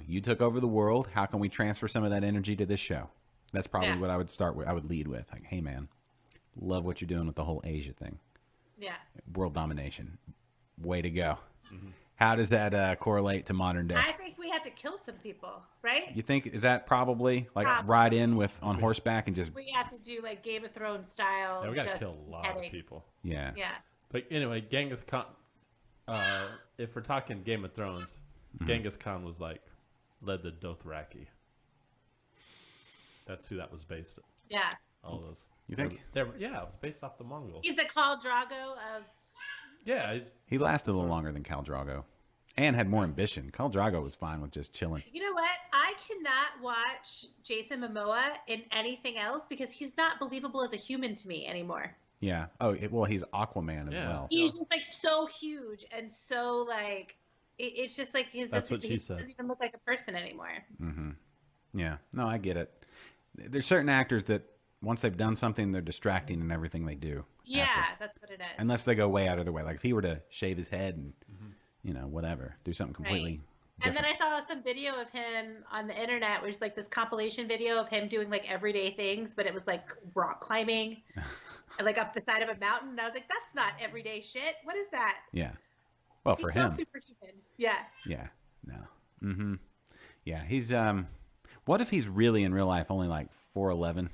you took over the world. How can we transfer some of that energy to this show? That's probably Yeah. what I would start with. I would lead with like, hey man, love what you're doing with the whole Asia thing. Yeah. World domination. Way to go. How does that correlate to modern day? I think we have to kill some people, right? You think is that probably like Probably. ride in with on horseback and just We have to do like Game of Thrones style. Yeah, we got to just kill a lot headings. of people. yeah. Yeah. But anyway, Genghis Khan, if we're talking Game of Thrones, Genghis Khan was led the Dothraki. That's who that was based on. Yeah. All those. You think? Yeah, it was based off the Mongols. He's the Khal Drago of. Yeah, He lasted a little longer than Khal Drogo, and had more ambition. Khal Drogo was fine with just chilling. You know what? I cannot watch Jason Momoa in anything else because he's not believable as a human to me anymore. Yeah. Oh, well, he's Aquaman as Yeah. well. He's just like so huge and so like it's just like That's what she he said. doesn't even look like a person anymore. Yeah. No, I get it. There's certain actors that once they've done something, they're distracting in everything they do. Yeah, after. that's what it is. Unless they go way out of their way. Like if he were to shave his head and, whatever, do something completely And then different. I saw some video of him on the internet, which is like this compilation video of him doing like everyday things, but it was like rock climbing and like up the side of a mountain. And I was like, that's not everyday shit. What is that? Yeah. Well, He's for so him. superhuman. Yeah. Yeah. No. Mm-hmm. Yeah. He's, what if he's really in real life only like 4'11"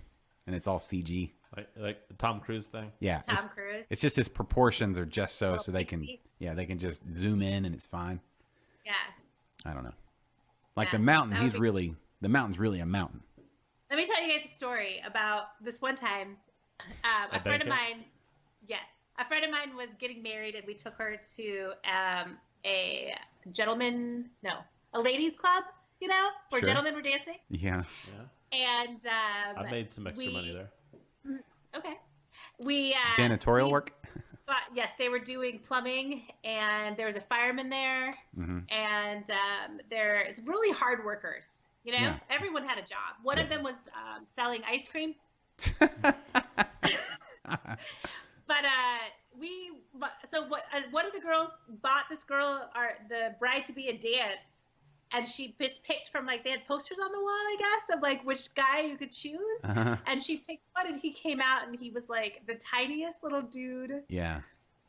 and it's all CG? like the Tom Cruise thing. Yeah. Tom Cruise. It's just his proportions are just so Little they can, pixie. they can just zoom in and it's fine. Yeah. I don't know. Like Yeah, the mountain, that would the mountain's really a mountain. Let me tell you guys a story about this one time. A friend of mine, yes, a friend of mine was getting married, and we took her to a ladies' club, where Sure. gentlemen were dancing. Yeah. Yeah, And I made some extra money there. Okay, we Janitorial we- work? But yes, they were doing plumbing, and there was a fireman there, Mm-hmm. and it's really hard workers. Yeah. Everyone had a job. One of them was selling ice cream. But one of the girls bought this girl the bride to be a dance, and she just picked from they had posters on the wall, I guess, of which guy you could choose, Uh-huh. and she picked one, and he came out, and he was the tiniest little dude Yeah.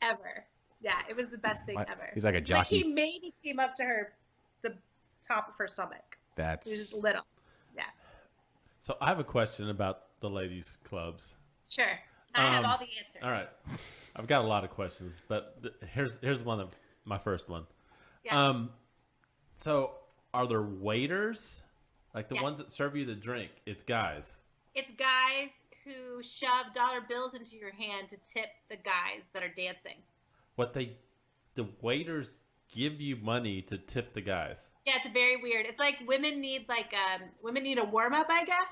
ever. Yeah, it was the best thing What? ever. He's like a jockey. He maybe came up to her, the top of her stomach. He was That's just little. Yeah, So I have a question about the ladies' clubs. sure. I have Um, all the answers. All right, I've got a lot of questions, but here's one of my first one. Yeah. So are there waiters, like the Yes. ones that serve you the drink? It's guys. It's guys who shove dollar bills into your hand to tip the guys that are dancing. The waiters give you money to tip the guys. Yeah, it's very weird. It's like women need a warm up, I guess.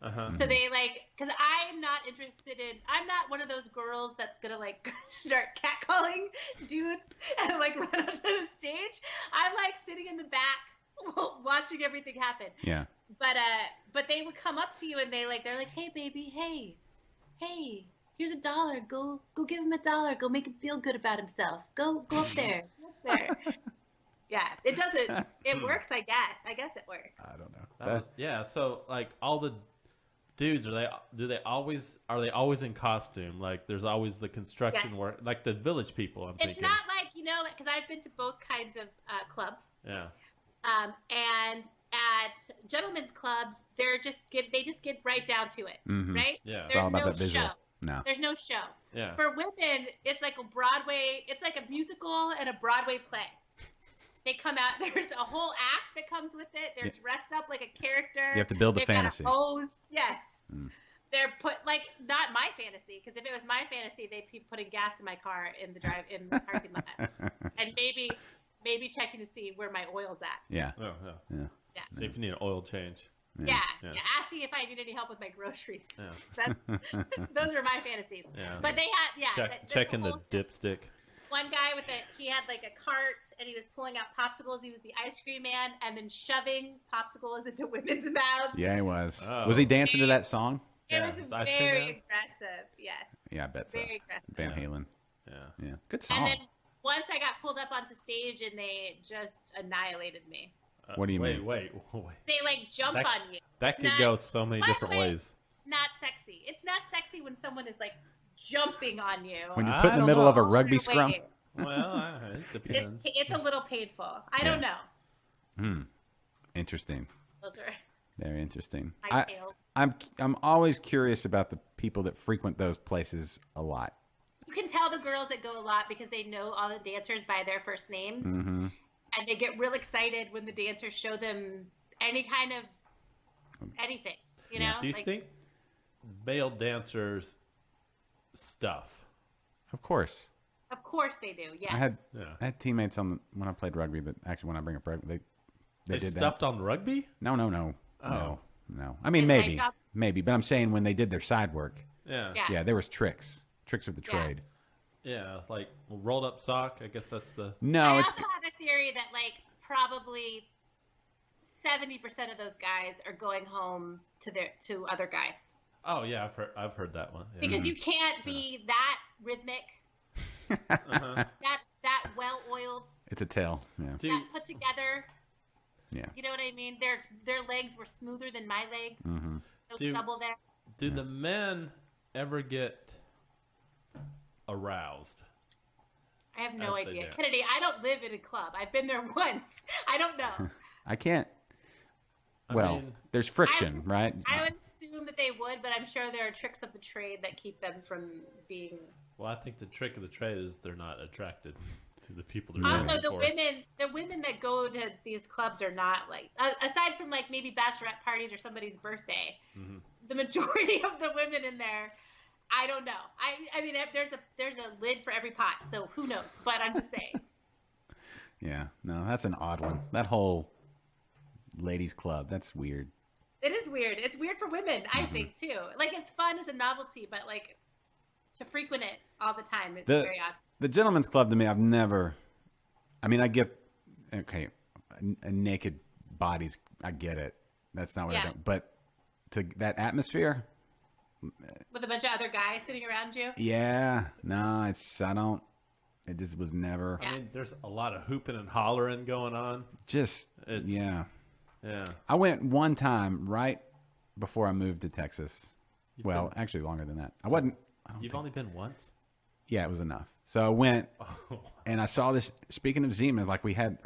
Uh-huh. So they because I'm not interested in. I'm not one of those girls that's gonna start catcalling dudes and run up to the stage. I'm sitting in the back watching everything happen. yeah. But they would come up to you and they're like, hey baby, hey, here's $1. Go give him $1. Go make him feel good about himself. Go up there. Go up there. Yeah, it doesn't. It works, I guess. I guess it works. I don't know. Yeah. So all the dudes are they always in costume? There's always the construction Yes. work, like the village people. I'm It's thinking. not because I've been to both kinds of clubs. Yeah. And at gentlemen's clubs, they just get right down to it, right? Yeah. It's There's all about no that visual. show. No. There's no show. Yeah. For women, it's like a musical and a Broadway play. They come out, there's a whole act that comes with it. They're dressed up like a character. You have to build the They've got a fantasy. hose. Yes. They're not my fantasy, because if it was my fantasy, they'd be putting gas in my car in the parking lot. And maybe checking to see where my oil's at. Yeah. Oh, yeah. Yeah. Yeah. See if you need an oil change. Yeah. Yeah. Asking if I need any help with my groceries. Yeah. That's those are my fantasies. Yeah. But they had there's a Checking the whole show. dipstick. One guy he had like a cart and he was pulling out popsicles. He was the ice cream man, and then shoving popsicles into women's mouths. Yeah, he was. Oh. Was he dancing to that song? It Yeah, was it's ice cream very man? impressive. Yes. Yeah, I bet so. Very aggressive. Van Halen. Yeah. Yeah. Good song. And then once I got pulled up onto stage and they just annihilated me. What do you wait, mean? Wait. They like jump That- on you. That It's could not- go so many By the different way, ways. Not sexy. It's not sexy when someone is like jumping on you. When you're I put in the don't middle know. of a Pulls rugby your scrum? weight. Well, it depends. It's a little painful. I don't know. Interesting. Those are Very interesting. my tales. I'm always curious about the people that frequent those places a lot. You can tell the girls that go a lot because they know all the dancers by their first names. Mm-hmm. And they get real excited when the dancers show them any kind of anything. You know? Do you Like, think male dancers stuff? Of course. Of course they do. Yes. Yeah. I had teammates when I played rugby that actually, when I bring up rugby, they They did stuffed on rugby? that. No. Oh. No. I mean, In maybe. high top? Maybe. But I'm saying when they did their side work, Yeah. Yeah. yeah, there was tricks. Tricks of the Yeah. trade. Yeah, like rolled up sock. I guess that's the. No, I it's also have a theory that like probably 70% of those guys are going home to other guys. Oh yeah, I've heard that one. Yeah. Because you can't be that rhythmic, Uh-huh. that well oiled, it's a tale. Yeah. Do that put together. Yeah. You know what I mean? Their legs were smoother than my legs. Mm-hmm. No Do- stubble there. do the men ever get aroused? I have no As they idea. do. Kennedy, I don't live in a club. I've been there once. I don't know. I can't. I Well, mean, there's friction, right? I would assume that they would, but I'm sure there are tricks of the trade that keep them from being. well, I think the trick of the trade is they're not attracted to the people they're Also, looking the for. women that go to these clubs are not like, aside from like maybe bachelorette parties or somebody's birthday, Mm-hmm. the majority of the women in there, I don't know. I mean, there's a lid for every pot, so who knows? But I'm just saying. Yeah. No, that's an odd one. That whole ladies' club, that's weird. It is weird. It's weird for women, I Mm-hmm. think too. Like it's fun as a novelty, but like to frequent it all the time, it's The- very odd. The gentleman's club to me, I've never. I mean, I get okay, a naked bodies. I get it. That's not what I Yeah. don't. But to that atmosphere, With a bunch of other guys sitting around you. yeah, no, it's I don't. It just was never Yeah. I mean, there's a lot of hooping and hollering going on. just. It's- Yeah, Yeah. I went one time right before I moved to Texas. Well, actually longer than that. I wasn't. I don't You've think, only been once? yeah, it was enough. So I went. Oh. And I saw this. Speaking of Zimas, like we had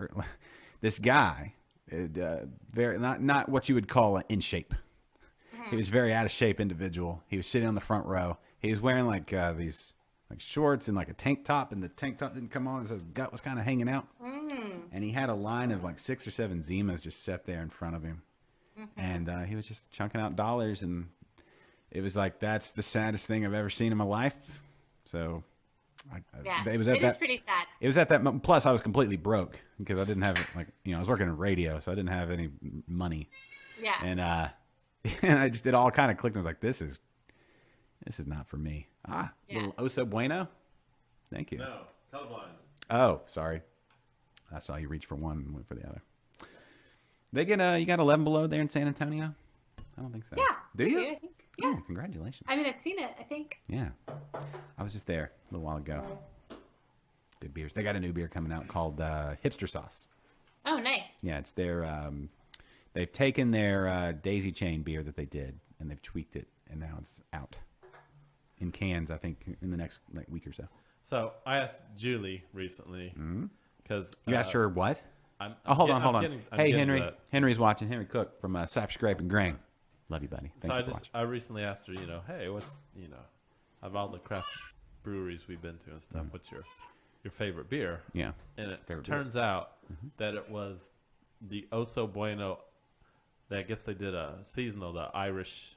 this guy, very not what you would call in shape. He was a very out of shape individual. He was sitting on the front row. He was wearing like these like shorts and like a tank top, and the tank top didn't come on, so his gut was kind of hanging out. And he had a line of like 6 or 7 Zimas just set there in front of him, and he was just chunking out dollars, and it was like that's the saddest thing I've ever seen in my life. So. Yeah, It was at that. is pretty sad. It was at that moment. Plus, I was completely broke because I didn't have I was working in radio, so I didn't have any money, Yeah. and and I just it all kind of clicked. I was like, this is not for me. Yeah. Little Oso Bueno. Thank you. No, colorblind. Oh, sorry. I saw you reach for one and went for the other. They get you got 11 below there in San Antonio? I don't think so. Yeah. Do we you? I think. Yeah. Oh, congratulations. I mean, I've seen it. I think. Yeah. I was just there a little while ago. Good beers. They got a new beer coming out called Hipster Sauce. Oh, nice. Yeah, it's their. They've taken their Daisy Chain beer that they did and they've tweaked it, and now it's out in cans. I think in the next week or so. So I asked Julie recently because You asked her what? Hold on. I'm Hey, getting to Henry. that. Henry's watching. Henry Cook from Sap Scrape and Grain. Love you, buddy. So Thank you for watching. I recently asked her, hey, what's of all the craft breweries we've been to and stuff, what's your favorite beer? Yeah. And it Favorite beer. turns out that it was the Oso Bueno. I guess they did a seasonal, their Irish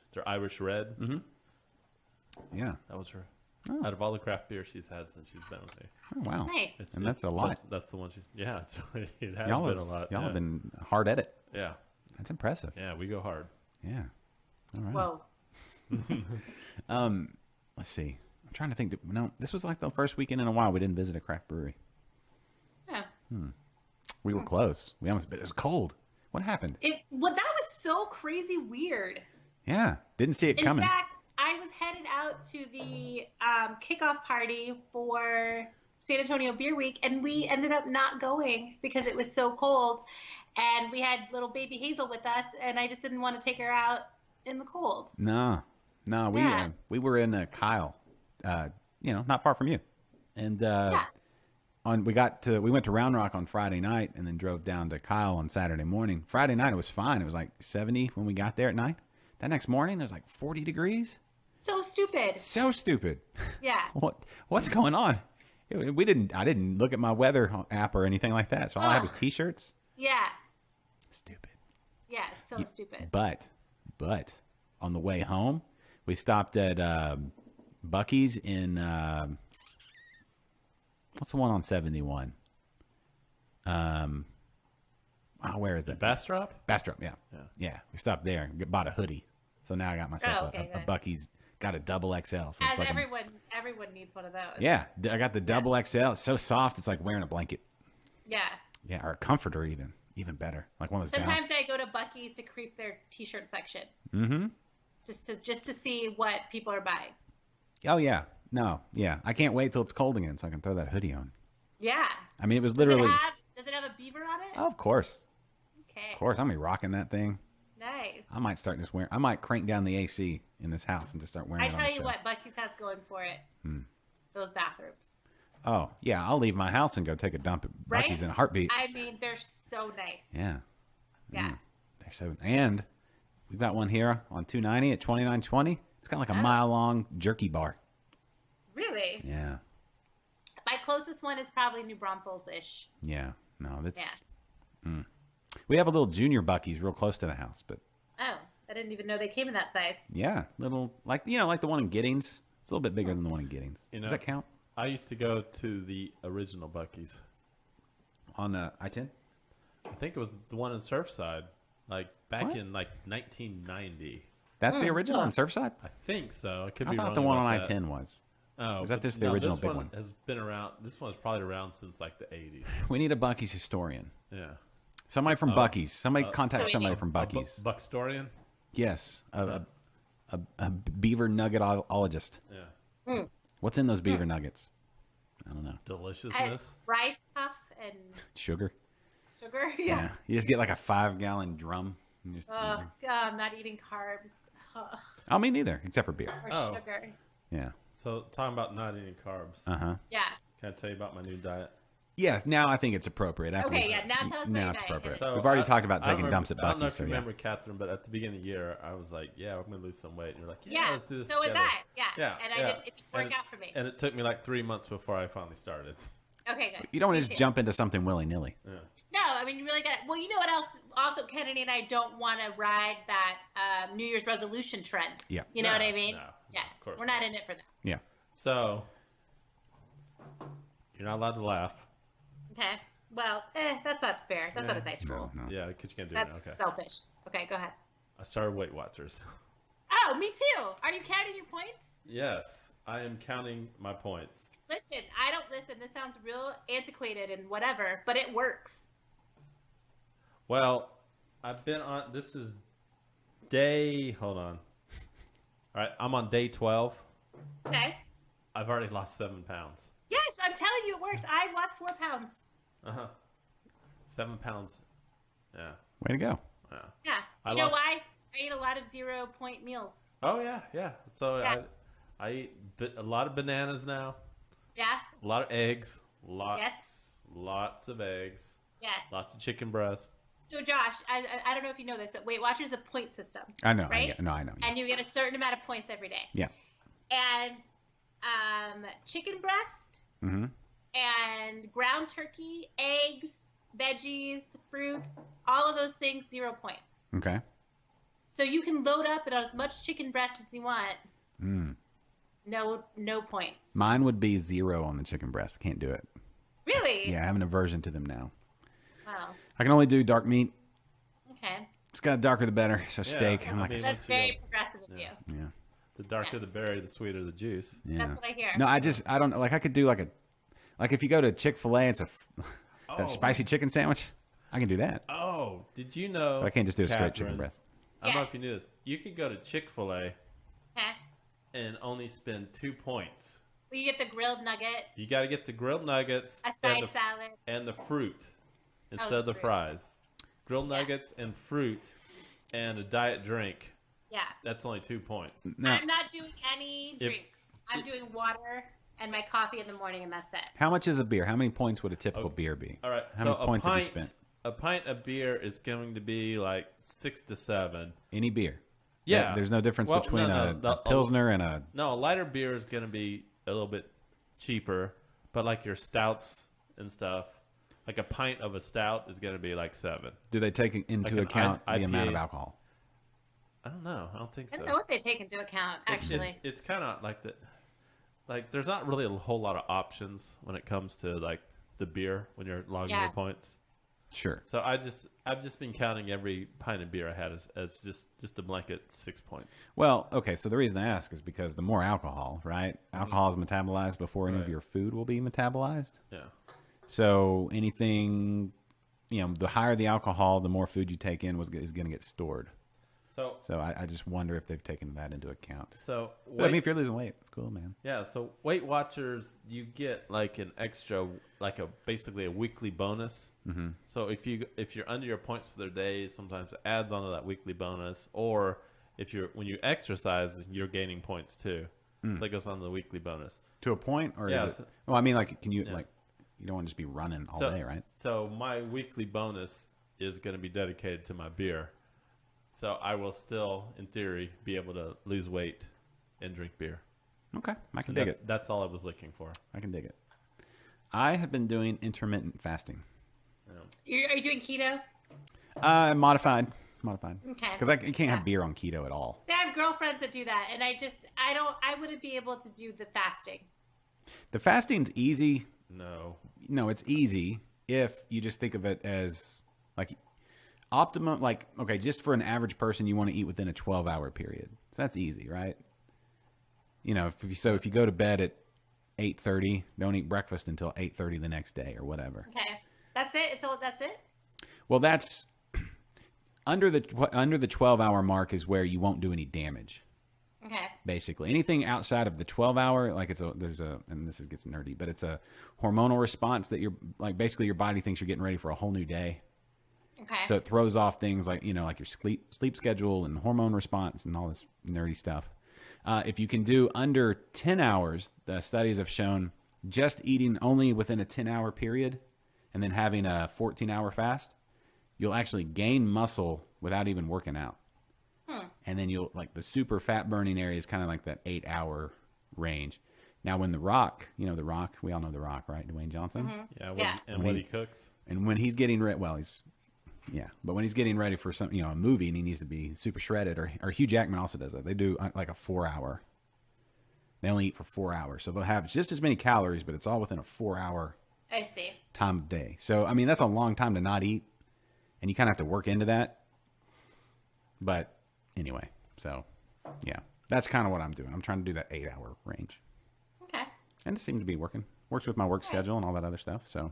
Red. Mm-hmm. Yeah. That was her. Oh. Out of all the craft beer she's had since she's been with me, Oh, wow. Nice. And that's a lot. That's the one she. Yeah, it has Y'all been have, a lot. y'all yeah. have been hard at it. Yeah, That's impressive. yeah, we go hard. Yeah. All right. Whoa. Let's see. I'm trying to think. No, this was like the first weekend in a while we didn't visit a craft brewery. Yeah. We were close. We almost. It was cold. What happened? That was so crazy weird. Yeah. Didn't see it In coming. fact, I was headed out to the kickoff party for San Antonio Beer Week, and we ended up not going because it was so cold. And we had little baby Hazel with us, and I just didn't want to take her out in the cold. No. Yeah. We were in Kyle, not far from you, and Yeah. we went to Round Rock on Friday night, and then drove down to Kyle on Saturday morning. Friday night it was fine. It was like 70 when we got there at night. That next morning there's like 40 degrees. So stupid. So stupid. Yeah. What's going on? I didn't look at my weather app or anything like that. So all I had was t-shirts. Yeah. Stupid. Yeah. So stupid. But on the way home, we stopped at Bucky's in what's the one on 71? Where is that? Bastrop? Bastrop, yeah. We stopped there and bought a hoodie. So now I got myself a good. Bucky's. Got a double XL. So it's As like everyone needs one of those. yeah, I got the double XL. It's so soft. It's like wearing a blanket. Yeah. Yeah, or a comforter even better. Like one of those down. Sometimes I go to Bucky's to creep their t-shirt section. Mm-hmm. Just to see what people are buying. Oh yeah, no, yeah. I can't wait till it's cold again so I can throw that hoodie on. Yeah. I mean, it was literally. Does it have a beaver on it? Oh, of course, Okay. of course. I'm gonna be rocking that thing. Nice. I might start just wearing. I might crank down the AC in this house and just start wearing I it on tell the you show. what, Bucky's has going for it. Those bathrooms. Oh yeah, I'll leave my house and go take a dump at Right? Bucky's in a heartbeat. I mean, they're so nice. Yeah. Yeah. They're so. And we've got one here on 290 at 2920. It's got like a mile long jerky bar. Really? Yeah. My closest one is probably New Braunfels-ish. Yeah. No, that's. Yeah. We have a little junior Bucky's real close to the house, but Oh, I didn't even know they came in that size. yeah, little like like the one in Giddings. It's a little bit bigger than the one in Giddings. Does that count? I used to go to the original Bucky's. On I-10? I think it was the one in Surfside, like back What? in like 1990. That's the original on Surfside? I think so. I could I be thought wrong the one on about that. I-10 was. Oh, Was that but this the original this big one? Has been around. This one is probably around since like the 80s. We need a Bucky's historian. Yeah. Somebody from Bucky's. Somebody contact somebody from A Bucky's. Buckstorian. Yes, a beaver nuggetologist. Yeah. What's in those beaver nuggets? I don't know. Deliciousness. Rice puff and Sugar. sugar. Yeah. You just get like a 5-gallon drum. And just, Oh, God, I'm not eating carbs. Ugh, Oh, me neither, except for beer. or Oh. sugar. Yeah. So talking about not eating carbs. Uh-huh. Yeah. Can I tell you about my new diet? Yes, now I think it's appropriate. After Okay, yeah, now tell us about now your it's diet. appropriate. So We've already I- talked about I don't taking remember- dumps at I don't know Bucky's, if so you yeah. remember, Catherine, but at the beginning of the year, I was like, "Yeah, I'm going to lose some weight," and you're like, Yeah, let's do this." so was together." I. Yeah. And yeah. it didn't work And- out for me. And it took me like 3 months before I finally started. Okay, good. You don't want Me to just too. jump into something willy-nilly. No, I mean, you really got to. Well, you know what else? Also, Kennedy and I don't want to ride that New Year's resolution trend. Yeah. You know No, what I mean? no, Yeah. of course We're not in it for that. Yeah. So you're not allowed to laugh. Okay. Well, that's not fair. That's not a nice rule. No. Yeah, because you can't do that. That's Okay. selfish. Okay, go ahead. I started Weight Watchers. Oh, me too. Are you counting your points? Yes, I am counting my points. Listen, I don't listen. This sounds real antiquated and whatever, but it works. Well, I've been on. This is day. Hold on. All right, I'm on day 12. Okay. I've already lost 7 pounds. Yes, I'm telling you, it works. I lost 4 pounds. 7 pounds. Yeah. Way to go. Yeah. Yeah. I You know lost- why? I ate a lot of 0-point meals. Oh yeah, yeah. So Yeah. I eat a lot of bananas now. Yeah. A lot of eggs. Lots of eggs. Yeah. Lots of chicken breast. So Josh, I don't know if you know this, but Weight Watchers is a point system. I know. Right? I know. And you get a certain amount of points every day. Yeah. And chicken breast Mm-hmm. and ground turkey, eggs, veggies, fruits, all of those things, 0 points. Okay. So you can load up on as much chicken breast as you want. Mm. No points. Mine would be 0 on the chicken breast. Can't do it. Really? Yeah, I have an aversion to them now. Wow. I can only do dark meat. Okay. It's got darker the better. So steak. I'm I like, mean, That's once you very go- progressive of Yeah. you. yeah. The darker the berry, the sweeter the juice. Yeah. That's what I hear. No, I don't like. I could do like if you go to Chick-fil-A, it's Oh. that spicy chicken sandwich. I can do that, Oh, did you know? but I can't just do a straight chicken Catherine, breast. I don't know Yeah. if you knew this. You could go to Chick-fil-A Okay. and only spend 2 points. Well, you get the grilled nugget, You got to get the grilled nuggets a and side the, salad. and the fruit instead Oh, of the fruit. fries. Grilled Yeah. nuggets and fruit and a diet drink. Yeah. That's only 2 points. No. I'm not doing any If- drinks. I'm doing water and my coffee in the morning, and that's it. How much is a beer? How many points would a typical Oh, beer be? All right. How so many points a have pint, you spent? A pint of beer is going to be like 6 to 7. Any beer? Yeah. There's no difference Well, between no, a pilsner and a. No, a lighter beer is going to be a little bit cheaper, but like your stouts and stuff, like a pint of a stout is going to be like 7. Do they take into an account the amount of IPA. alcohol? I don't know. I don't think I so. don't know what they take into account, actually. It's kind of like the, like there's not really a whole lot of options when it comes to like the beer when you're logging Yeah. your points. Sure. So I've just been counting every pint of beer I had as just a blanket 6 points. Well, okay. So the reason I ask is because the more alcohol, right? Alcohol is metabolized before any of Right. your food will be metabolized. Yeah. So anything, the higher the alcohol, the more food you take in is going to get stored. So So I just wonder if they've taken that into account. so But I mean, if you're losing weight, it's cool, man. yeah, so Weight Watchers, you get like an extra, like basically a weekly bonus. Mm-hmm. So if you're under your points for their days, sometimes it adds onto that weekly bonus. Or when you exercise, you're gaining points too. So it goes on the weekly bonus. To a point, or Yeah, is it? so- Well, I mean, like, can you Yeah. like, you don't want to just be running all So, day, right? So my weekly bonus is going to be dedicated to my beer. So I will still, in theory, be able to lose weight and drink beer. Okay, I can dig That's, it. that's all I was looking for. I can dig it. I have been doing intermittent fasting. Are you doing keto? Modified. Okay. Because I can't Yeah. have beer on keto at all. I have girlfriends that do that, and I wouldn't be able to do the fasting. The fasting's easy. No. No, it's easy if you just think of it as like optimum. Like, okay, just for an average person, you want to eat within a 12-hour period. So that's easy, right? If you go to bed at 8:30, don't eat breakfast until 8:30 the next day or whatever. Okay. That's it? So that's it? Well, that's under the 12-hour mark is where you won't do any damage. Okay. Basically, anything outside of the 12-hour, like and this gets nerdy, but it's a hormonal response that basically your body thinks you're getting ready for a whole new day. Okay. So it throws off things like like your sleep schedule and hormone response and all this nerdy stuff. If you can do under 10 hours, the studies have shown just eating only within a 10-hour period and then having a 14-hour fast, you'll actually gain muscle without even working out. And then you'll the super fat burning area is kind of like that 8-hour range. Now, when The Rock, we all know The Rock, right? Dwayne Johnson. Yeah. Yeah. What he cooks. And when he's getting ready, but when he's getting ready for some, a movie and he needs to be super shredded, or Hugh Jackman also does that. They do like a 4-hour. They only eat for 4 hours. So they'll have just as many calories, but it's all within a 4-hour I see. time of day. So, I mean, that's a long time to not eat. And you kind of have to work into that. But anyway, so yeah, that's kind of what I'm doing. I'm trying to do that 8-hour range. Okay. And it seemed to be working. Works with my work schedule and all that other stuff. So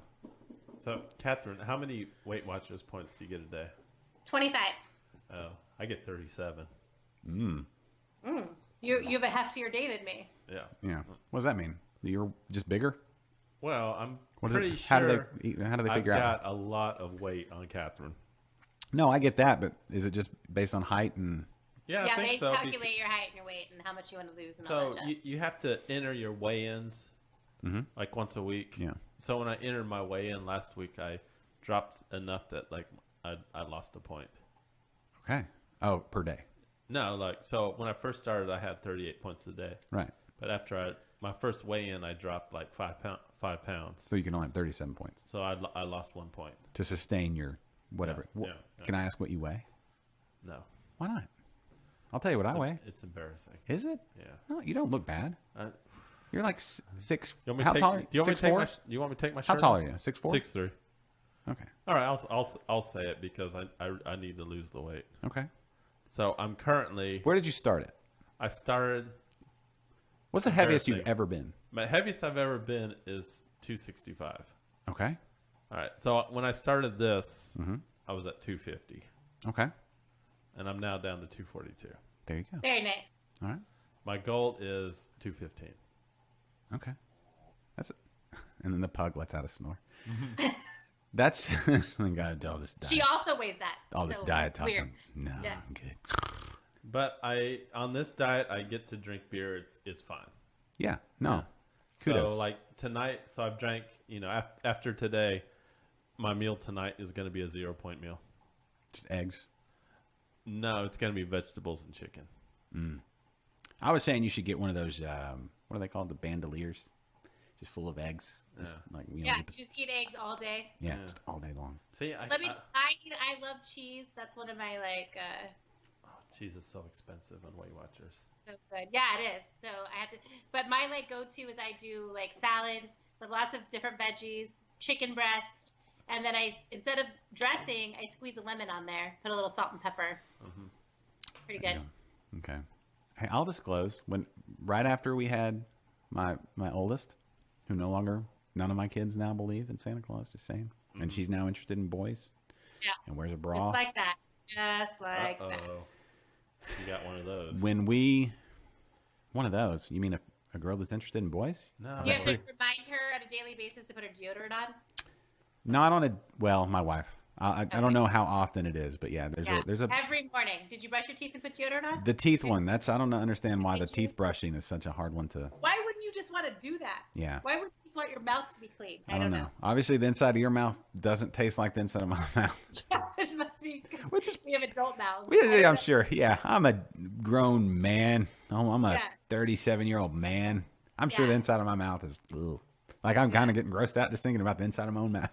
So, Catherine, how many Weight Watchers points do you get a day? 25. Oh, I get 37. You have a heftier day than me. Yeah. yeah. What does that mean? You're just bigger? Well, I'm What is pretty it? sure. How do they figure I've out? got a lot of weight on Catherine. No, I get that, but is it just based on height and? Yeah, Yeah, I think they so. calculate your height and your weight and how much you want to lose and all So that jazz. you have to enter your weigh-ins like once a week. Yeah. So when I entered my weigh-in last week, I dropped enough that like I lost a point. Okay. Oh, per day. No, like so when I first started, I had 38 points a day. Right. But after my first weigh-in, I dropped like 5 pounds. So you can only have 37 points So I lost 1 point. to sustain your whatever. Yeah, yeah. Can I ask what you weigh? No, Why not? I'll tell you what I weigh. it's embarrassing. Is it? Yeah. No, you don't look bad. I, You're like six. you want me How to take, tall are Do you want me to take 6'4"? my? You want me to take my How shirt tall off? are you? 6'4"? 6'3". Okay. All right, I'll say it because I need to lose the weight. Okay. So I'm currently. Where did you start it? I started. What's the heaviest you've Embarrassing. ever been? My heaviest I've ever been is 265. Okay. All right. So when I started this, Mm-hmm. I was at 250, Okay. and I'm now down to 242. There you go. Very nice. All right. My goal is 215. Okay. That's it. And then the pug lets out a snore. Mm-hmm. That's I gotta all this diet. She also weighs that. all this so diet talking. weird. No, Yeah. I'm good. But on this diet, I get to drink beer. It's fine. Yeah. No. Kudos. So like tonight, so I've drank. After today, my meal tonight is going to be a 0 point meal. Just eggs. No, it's going to be vegetables and chicken. I was saying you should get one of those. What are they called? The bandoliers, just full of eggs. Just like Yeah, you you just eat eggs all day. yeah, just all day long. See, I love cheese. That's one of my cheese is so expensive on Weight Watchers. so good. Yeah, it is. So I have to. But my go-to is I do like salad with lots of different veggies, chicken breast, and then instead of dressing, I squeeze a lemon on there, put a little salt and pepper. Pretty good. Yeah. Okay. Hey, I'll disclose right after we had my oldest, who none of my kids now believe in Santa Claus. Just saying, and she's now interested in boys. Yeah. And wears a bra. Just like that. Just like Uh-oh. that. You got one of those. One of those. You mean a girl that's interested in boys? No. Do you have to remind her on a daily basis to put her deodorant on? Not on my wife. I don't know how often it is, but yeah, there's a Every morning. Did you brush your teeth and put deodorant on? the teeth one. I don't understand why the teeth brushing is such a hard one to. Why wouldn't you just want to do that? Yeah. Why wouldn't you just want your mouth to be clean? I don't know. Obviously, the inside of your mouth doesn't taste like the inside of my mouth. It must be. Which is- we have adult mouths. I'm sure. Yeah, I'm a grown man. I'm a Yeah. 37-year-old man. I'm sure Yeah. the inside of my mouth is ugh. Like I'm kind of getting grossed out just thinking about the inside of my own mouth.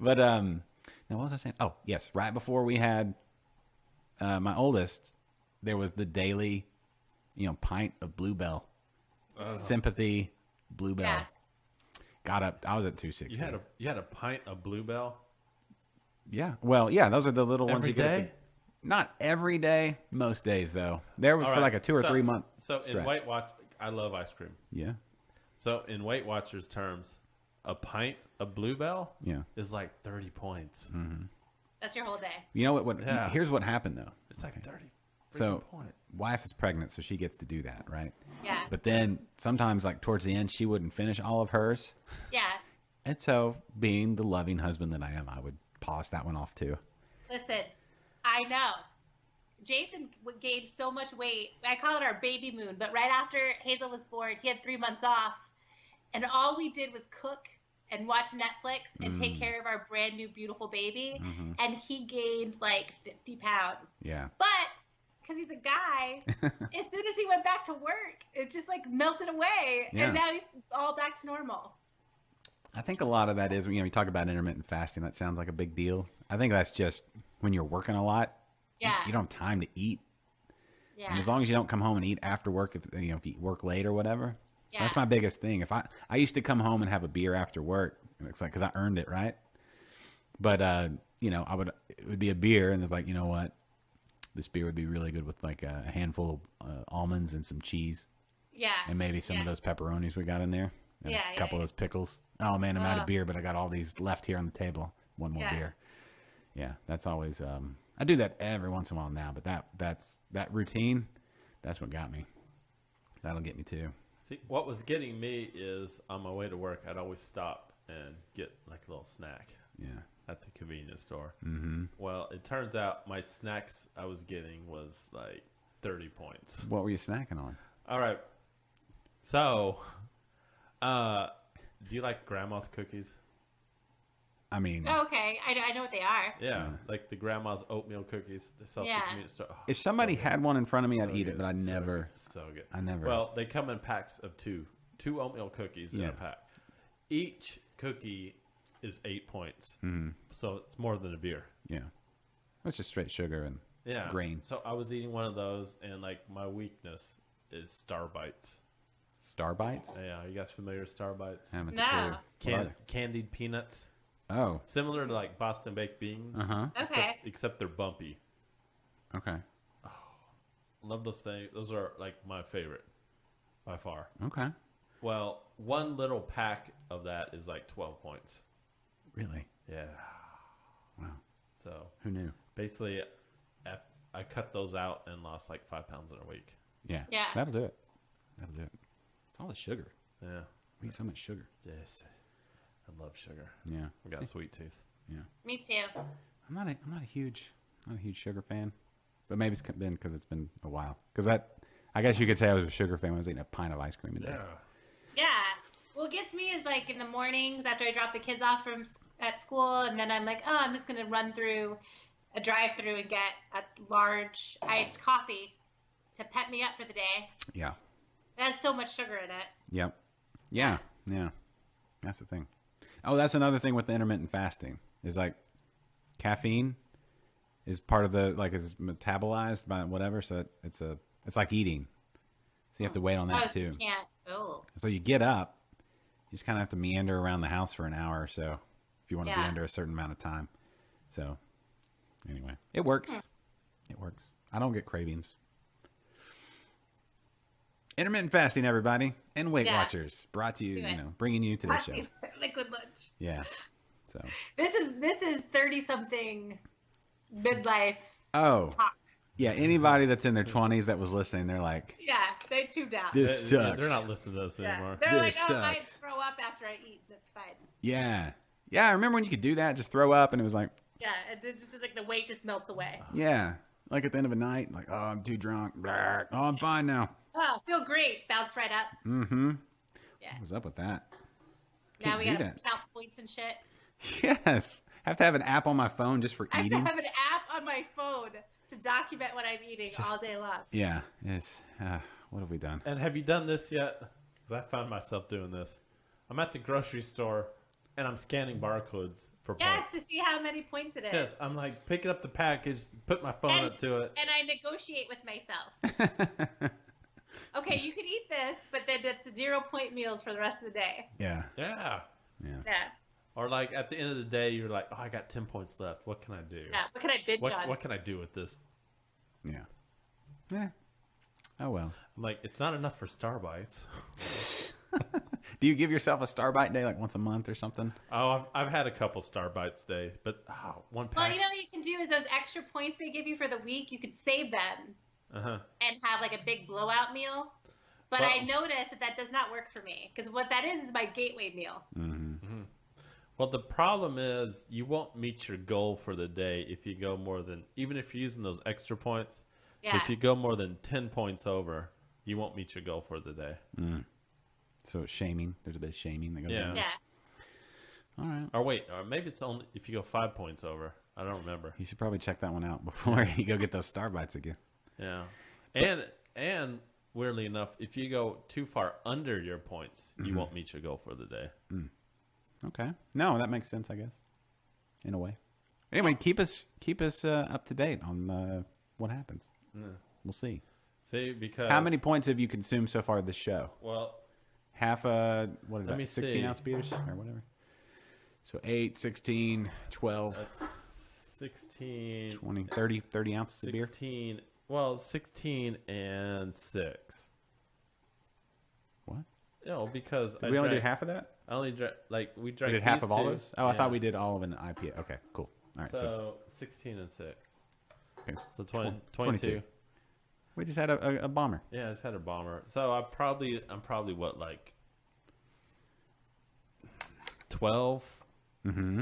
But now what was I saying? Oh yes, right before we had my oldest, there was the daily, pint of Bluebell. Sympathy, Bluebell. Yeah. Got up. I was at 260. You had a pint of Bluebell Yeah. Well, yeah. Those are the little ones every you get. at day. Not every day. Most days, though. There was All for right, like a 2 or 3 month. So stretch. in Weight Watch, I love ice cream. Yeah. So in Weight Watchers terms, a pint of Bluebell Yeah. is like 30 points. That's your whole day. You know what? Yeah. Here's what happened though. It's like 30 So, freaking points. wife is pregnant, so she gets to do that, right? Yeah. But then sometimes, like towards the end, she wouldn't finish all of hers, Yeah. and so being the loving husband that I am, I would polish that one off too. Listen, I know. Jason gained so much weight. I call it our baby moon, but right after Hazel was born, he had 3 months off. And all we did was cook and watch Netflix and take care of our brand new, beautiful baby. And he gained like 50 pounds. Yeah. But because he's a guy, as soon as he went back to work, it just like melted away. Yeah. And now he's all back to normal. I think a lot of that is, you talk about intermittent fasting. That sounds like a big deal. I think that's just when you're working a lot. Yeah. You don't have time to eat. Yeah. And as long as you don't come home and eat after work, if you work late or whatever, Yeah. that's my biggest thing. If I used to come home and have a beer after work, and it's like because I earned it, right? But it would be a beer, and it's like, you know what, this beer would be really good with like a handful of almonds and some cheese, Yeah. and maybe some of those pepperonis we got in there, and Yeah, a couple of those pickles. Oh man, I'm out of beer, but I got all these left here on the table. One more Yeah. beer. Yeah, that's always. I do that every once in a while now, but that routine, that's what got me. That'll get me too. See, what was getting me is on my way to work, I'd always stop and get like a little snack Yeah. at the convenience store. Mm-hmm. Well, it turns out my snacks I was getting was like 30 points. What were you snacking on? All right. So, do you like grandma's cookies? I mean, Oh, okay, I know what they are. Yeah, like the grandma's oatmeal cookies. They sell at Yeah. the convenience store. Oh, if somebody so good. had one in front of me, I'd So eat it, good, but I so never. good, so good. I never. Well, they come in packs of two oatmeal cookies in Yeah. a pack. Each cookie is 8 points, Mm-hmm. so it's more than a beer. Yeah, it's just straight sugar and Yeah, grain. So I was eating one of those, and like my weakness is Star Bites. Star Bites. Yeah, are you guys familiar with Star Bites? Haven't No. a clue. What are they? Candied peanuts, Oh, similar to like Boston baked beans. uh-huh. Okay. Except they're bumpy. Okay. Love those things. Those are like my favorite by far. Okay. Well, one little pack of that is like 12 points. Really? Yeah. Wow. So Who knew? basically, I cut those out and lost like 5 pounds in a week. Yeah. Yeah. That'll do it. That'll do it. It's all the sugar. Yeah. We eat so much sugar. Yes. I love sugar. Yeah. I got a See? sweet tooth. Yeah. Me too. I'm not a huge sugar fan, but maybe it's been because it's been a while. Because I guess you could say I was a sugar fan when I was eating a pint of ice cream a day. Yeah. Well, what gets me is like in the mornings after I drop the kids off at school, and then I'm like, oh, I'm just gonna run through a drive-through and get a large iced coffee to pep me up for the day. Yeah. It has so much sugar in it. Yep. Yeah. Yeah. That's the thing. Oh, that's another thing with the intermittent fasting is like caffeine is part of the is metabolized by whatever, so it's like eating. So you have to wait on that so you too. can't. Oh. So you get up, you just kind of have to meander around the house for an hour or so if you want to be Yeah. under a certain amount of time. So anyway, it works. It works. I don't get cravings. Intermittent fasting, everybody, and Weight Yeah. Watchers, brought to you, Do it. bringing you to the show. Liquid lunch. Yeah. So. This is 30-something midlife Oh. talk. Yeah. Anybody that's in their 20s that was listening, they're like, Yeah, they tuned out. "This sucks." They're not listening to us anymore. They're This like, oh, I sucks. throw up after I eat. That's fine. Yeah. Yeah. I remember when you could do that, just throw up, and it was like, Yeah, it's just like the weight just melts away. yeah. Like at the end of a night, like, oh, I'm too drunk. Blah. Oh, I'm fine now. Oh, feel great. Bounce right up. Mm-hmm. Yeah. What's up with that? Now Can't we do gotta that. count points and shit. Yes. Have to have an app on my phone just for I have to eating. have an app on my phone to document what I'm eating all day long. Yeah. It's, what have we done? And have you done this yet? Because I found myself doing this. I'm at the grocery store and I'm scanning barcodes for Yes, points. to see how many points it is. Yes, I'm like picking up the package, put my phone And- up to it. And I negotiate with myself. Okay, you can eat this, but then it's 0-point meals for the rest of the day. Yeah. Yeah. Yeah. Yeah. Or like at the end of the day, you're like, oh, I got 10 points left. What can I do? Yeah. What can I binge on? What can I do with this? Yeah. Yeah. Oh, well. I'm like, it's not enough for Star Bites. Do you give yourself a Star Bite day like once a month or something? Oh, I've had a couple Star Bites day, but one pack. Well, you know what you can do is those extra points they give you for the week, you could save them Uh-huh. and have like a big blowout meal. But Well- I noticed that does not work for me because what that is my gateway meal. Well, the problem is you won't meet your goal for the day if you go more than, even if you're using those extra points, Yeah. if you go more than 10 points over, you won't meet your goal for the day. So it's shaming. There's a bit of shaming that goes Yeah. on. Yeah. All right. Or wait, or maybe it's only if you go 5 points over. I don't remember. You should probably check that one out before you go get those Star Bites again. Yeah. And weirdly enough, if you go too far under your points, you won't meet your goal for the day. Okay. No, that makes sense, I guess. In a way. Anyway, keep us up to date on what happens. We'll see. See, because How many points have you consumed so far this show? Well, Half a, what is Let me that, 16 see. ounce beers or whatever? So 8, 16, 12, that's 16, 20, 30 ounces of beer? 16. Well, 16 and 6. What? No, because Did we only do half of that? I only drank we We drank did half these of all two. those? Oh, I Yeah. thought we did all of an IPA. Okay, cool. All right, so So 16 and 6. okay. So 20, 22. 22. We just had a bomber. Yeah, I just had a bomber. So I'm probably what, like 12,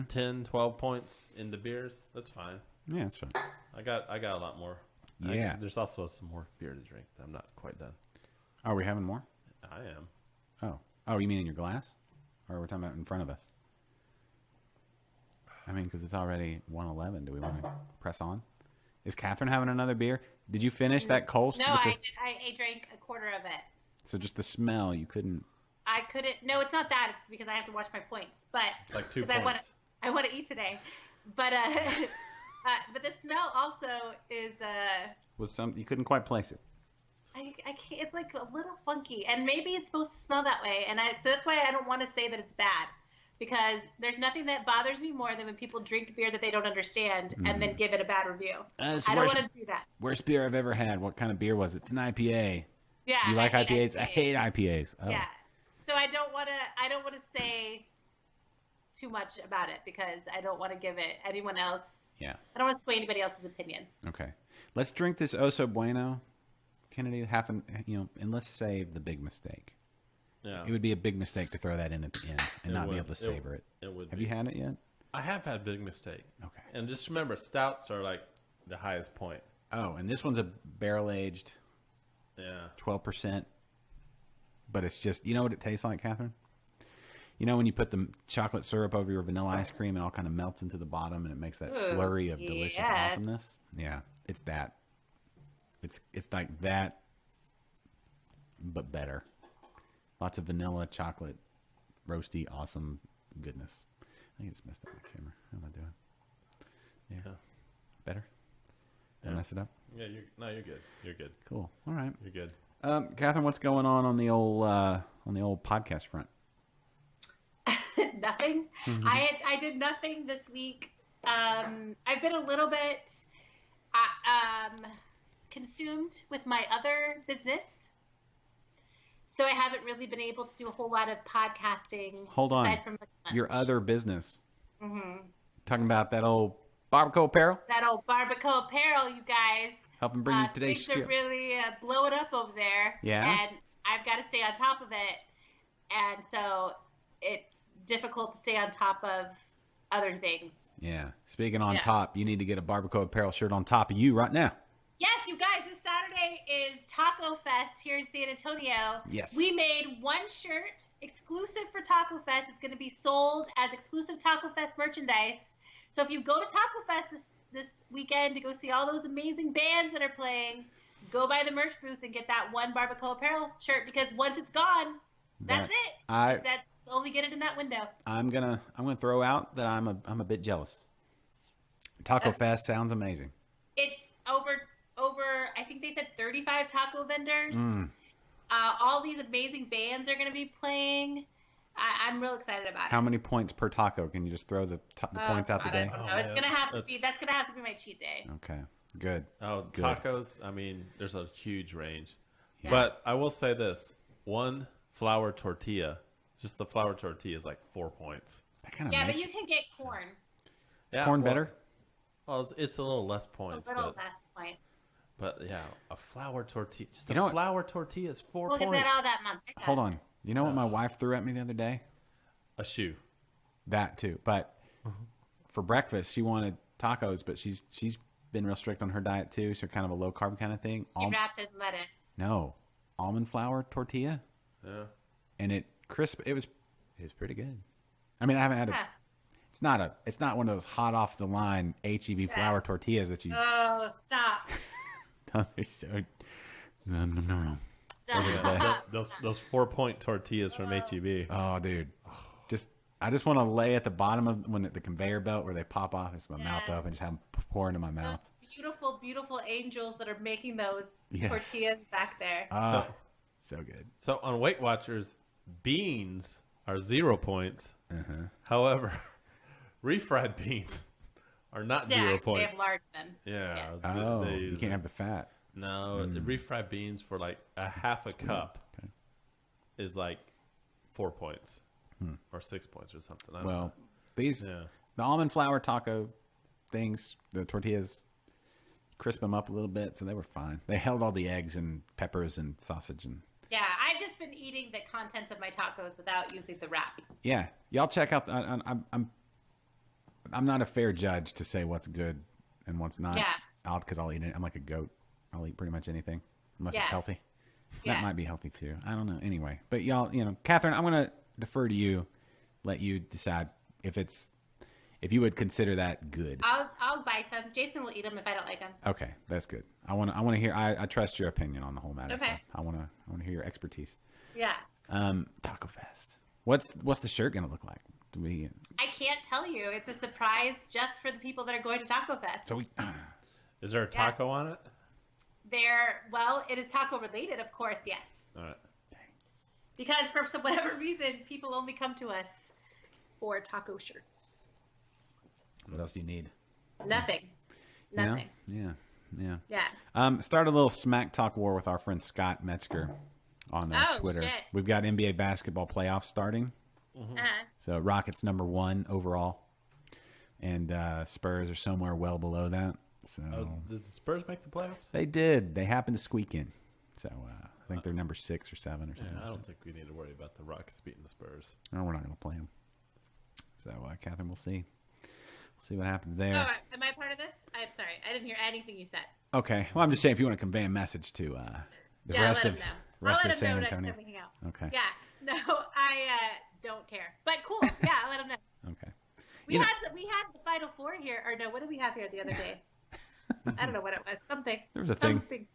10, 12 points in the beers. That's fine. Yeah, that's fine. I got a lot more. Yeah. There's also some more beer to drink. I'm not quite done. Are we having more? I am. Oh, you mean in your glass? Or we're talking about in front of us? I mean, because it's already 1:11. Do we want to press on? Is Catherine having another beer? Did you finish that Kolsch? No, I did. I drank a quarter of it. So just the smell, you couldn't. I couldn't. No, it's not that. It's because I have to watch my points. But Like 2 'cause points. I want to eat today. But but the smell also is Was some you couldn't quite place it. I can't. It's like a little funky, and maybe it's supposed to smell that way. And so that's why I don't want to say that it's bad, because there's nothing that bothers me more than when people drink beer that they don't understand and then give it a bad review. It's I don't worse- want to do that. Worst beer I've ever had. What kind of beer was it? It's an IPA. Yeah. You like I hate IPAs? I hate IPAs. Oh. Yeah. So I don't want to say too much about it because I don't want to give it anyone else. Yeah. I don't want to sway anybody else's opinion. Okay. Let's drink this Oso Bueno, Kennedy. And let's save the big mistake. Yeah. It would be a big mistake to throw that in at the end and It not be would. able to savor it. It would Have be. you had it yet? I have had big mistake. Okay. And just remember, stouts are like the highest point. Oh, and this one's a barrel aged Yeah. 12%. But it's just, you know what it tastes like, Catherine? You know when you put the chocolate syrup over your vanilla ice cream and all kind of melts into the bottom and it makes that slurry of delicious yes. awesomeness? Yeah, it's that. It's like that, but better. Lots of vanilla, chocolate, roasty, awesome goodness. I just messed up my camera. How am I doing? Yeah. Better? Did I mess it up? Yeah, you're good. You're good. Cool. All right. You're good. Catherine, what's going on the old podcast front? Nothing. I did nothing this week. I've been a little bit consumed with my other business, so I haven't really been able to do a whole lot of podcasting. Hold on. aside from lunch. Your other business. Talking about that old Barbacoa apparel? That old Barbacoa apparel, you guys. Helping bring you today's Things are spiel. really blowing up over there. Yeah? And I've got to stay on top of it. And so it's difficult to stay on top of other things. Yeah. Speaking on Yeah. top, you need to get a Barbacoa apparel shirt on top of you right now. Yes, you guys, this Saturday is Taco Fest here in San Antonio. Yes. We made one shirt exclusive for Taco Fest. It's going to be sold as exclusive Taco Fest merchandise. So if you go to Taco Fest this weekend to go see all those amazing bands that are playing, go by the merch booth and get that one Barbacoa apparel shirt, because once it's gone, that's it. That's only get it in that window. I'm gonna throw out that I'm a bit jealous. Taco Fest sounds amazing. It over I think they said 35 taco vendors. Mm. All these amazing bands are going to be playing. I'm real excited about How it. many points per taco? Can you just throw the points out God, today? I don't know. It's man. gonna have to be. That's gonna have to be my cheat day. Okay. Good. Oh, Good. tacos. I mean, there's a huge range. But I will say this: one flour tortilla, just the flour tortilla, is like 4 points. That kind of Yeah, makes but you can get corn. Yeah, corn well- better. Well, it's a little less A points, little but, less points. but yeah, a flour tortilla. Just You a know what? flour tortilla is 4 We'll get points. that all that month. I got Hold it. on. You know what my wife threw at me the other day? A shoe. That too. But for breakfast, she wanted tacos, but she's been real strict on her diet too, so kind of a low carb kind of thing. She wrapped it in lettuce. No, almond flour tortilla, Yeah. and it was pretty good. I mean, I haven't had it. Huh. It's not one of those hot off the line HEB flour tortillas that you. Oh, stop! Those are so. No. Stop! Those 4 point tortillas from HEB. Oh, dude, I just want to lay at the bottom of the conveyor belt where they pop off, just my mouth Yes. up, and just have them pour into my mouth. Those beautiful, beautiful angels that are making those Yes. tortillas back there. Ah, so good. So on Weight Watchers, beans are 0 points. Uh-huh. However, refried beans are not Yeah, 0 they points. have large then. Yeah. Oh, you can't have the fat. No, the refried beans for like a half a cup Okay. is like 4 points or 6 points or something. I don't Well, know. these Yeah. the almond flour taco things, the tortillas, crisp them up a little bit, so they were fine. They held all the eggs and peppers and sausage and Yeah, I've just been eating the contents of my tacos without using the wrap. yeah. Y'all check out. I'm not a fair judge to say what's good and what's not. Yeah. Because I'll eat it. I'm like a goat. I'll eat pretty much anything unless it's Yeah. healthy. Yeah. That might be healthy too. I don't know. Anyway, but y'all, Catherine, I'm gonna defer to you. Let you decide if if you would consider that good. I'll buy some. Jason will eat them if I don't like them. Okay, that's good. I want to hear. I trust your opinion on the whole matter. Okay. So I want to hear your expertise. Yeah. Taco Fest. What's the shirt gonna look like? Do we? I can't tell you. It's a surprise just for the people that are going to Taco Fest. So we. Is there a taco on it? It is taco related, of course, yes. All right. Because for whatever reason, people only come to us for taco shirts. What else do you need? Nothing. You know? Nothing. Yeah. Yeah. Start a little smack talk war with our friend Scott Metzger on Oh, Twitter. shit. We've got NBA basketball playoffs starting. Uh-huh. So Rockets #1 overall, and Spurs are somewhere well below that. So Did the Spurs make the playoffs? they did. They happened to squeak in. So I think they're number 6 or 7 or something. Yeah, I don't think we need to worry about the Rockets beating the Spurs. No, we're not going to play them. So Catherine, we'll see. We'll see what happens there. Oh, am I part of this? I'm sorry. I didn't hear anything you said. Okay. Well, I'm just saying if you want to convey a message to the rest let of him know. rest I'll of let him San know next Antonio. time we hang out. Okay. Yeah. No, I don't care. But cool. Yeah, I'll let him know. Okay. We You know- had the Final Four here, or no? What did we have here the other day? I don't know what it was. Something. There was a thing.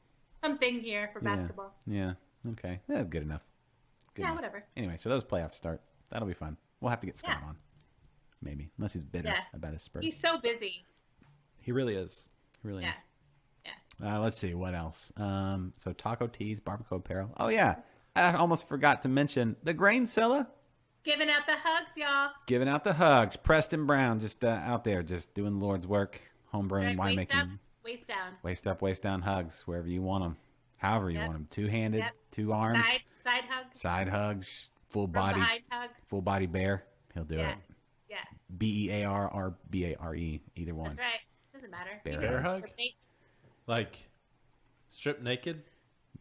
Something here for basketball. Yeah. Okay. That's good enough. Good Yeah, enough. whatever. Anyway, so those playoffs start. That'll be fun. We'll have to get Scott Yeah. on. Maybe. Unless he's bitter Yeah. about his Spurs. He's so busy. He really is. He really Yeah. is. Yeah. Let's see. What else? So taco tees, barbecue apparel. Oh, yeah. I almost forgot to mention the grain cellar. Giving out the hugs, y'all. Giving out the hugs. Preston Brown just out there just doing Lord's work. Homebrewing, Right, waist up, winemaking. waist down. Waist up, waist down hugs. Wherever you want them. However you Yep. want them. Two-handed, Yep. two arms. Side hug. Side hugs. Full From body. behind hug. Full body bear. He'll do Yeah. it. Yeah. BEAR or BARE. Either one. That's right. Doesn't matter. Bear You can hug. just relate. Like, strip naked?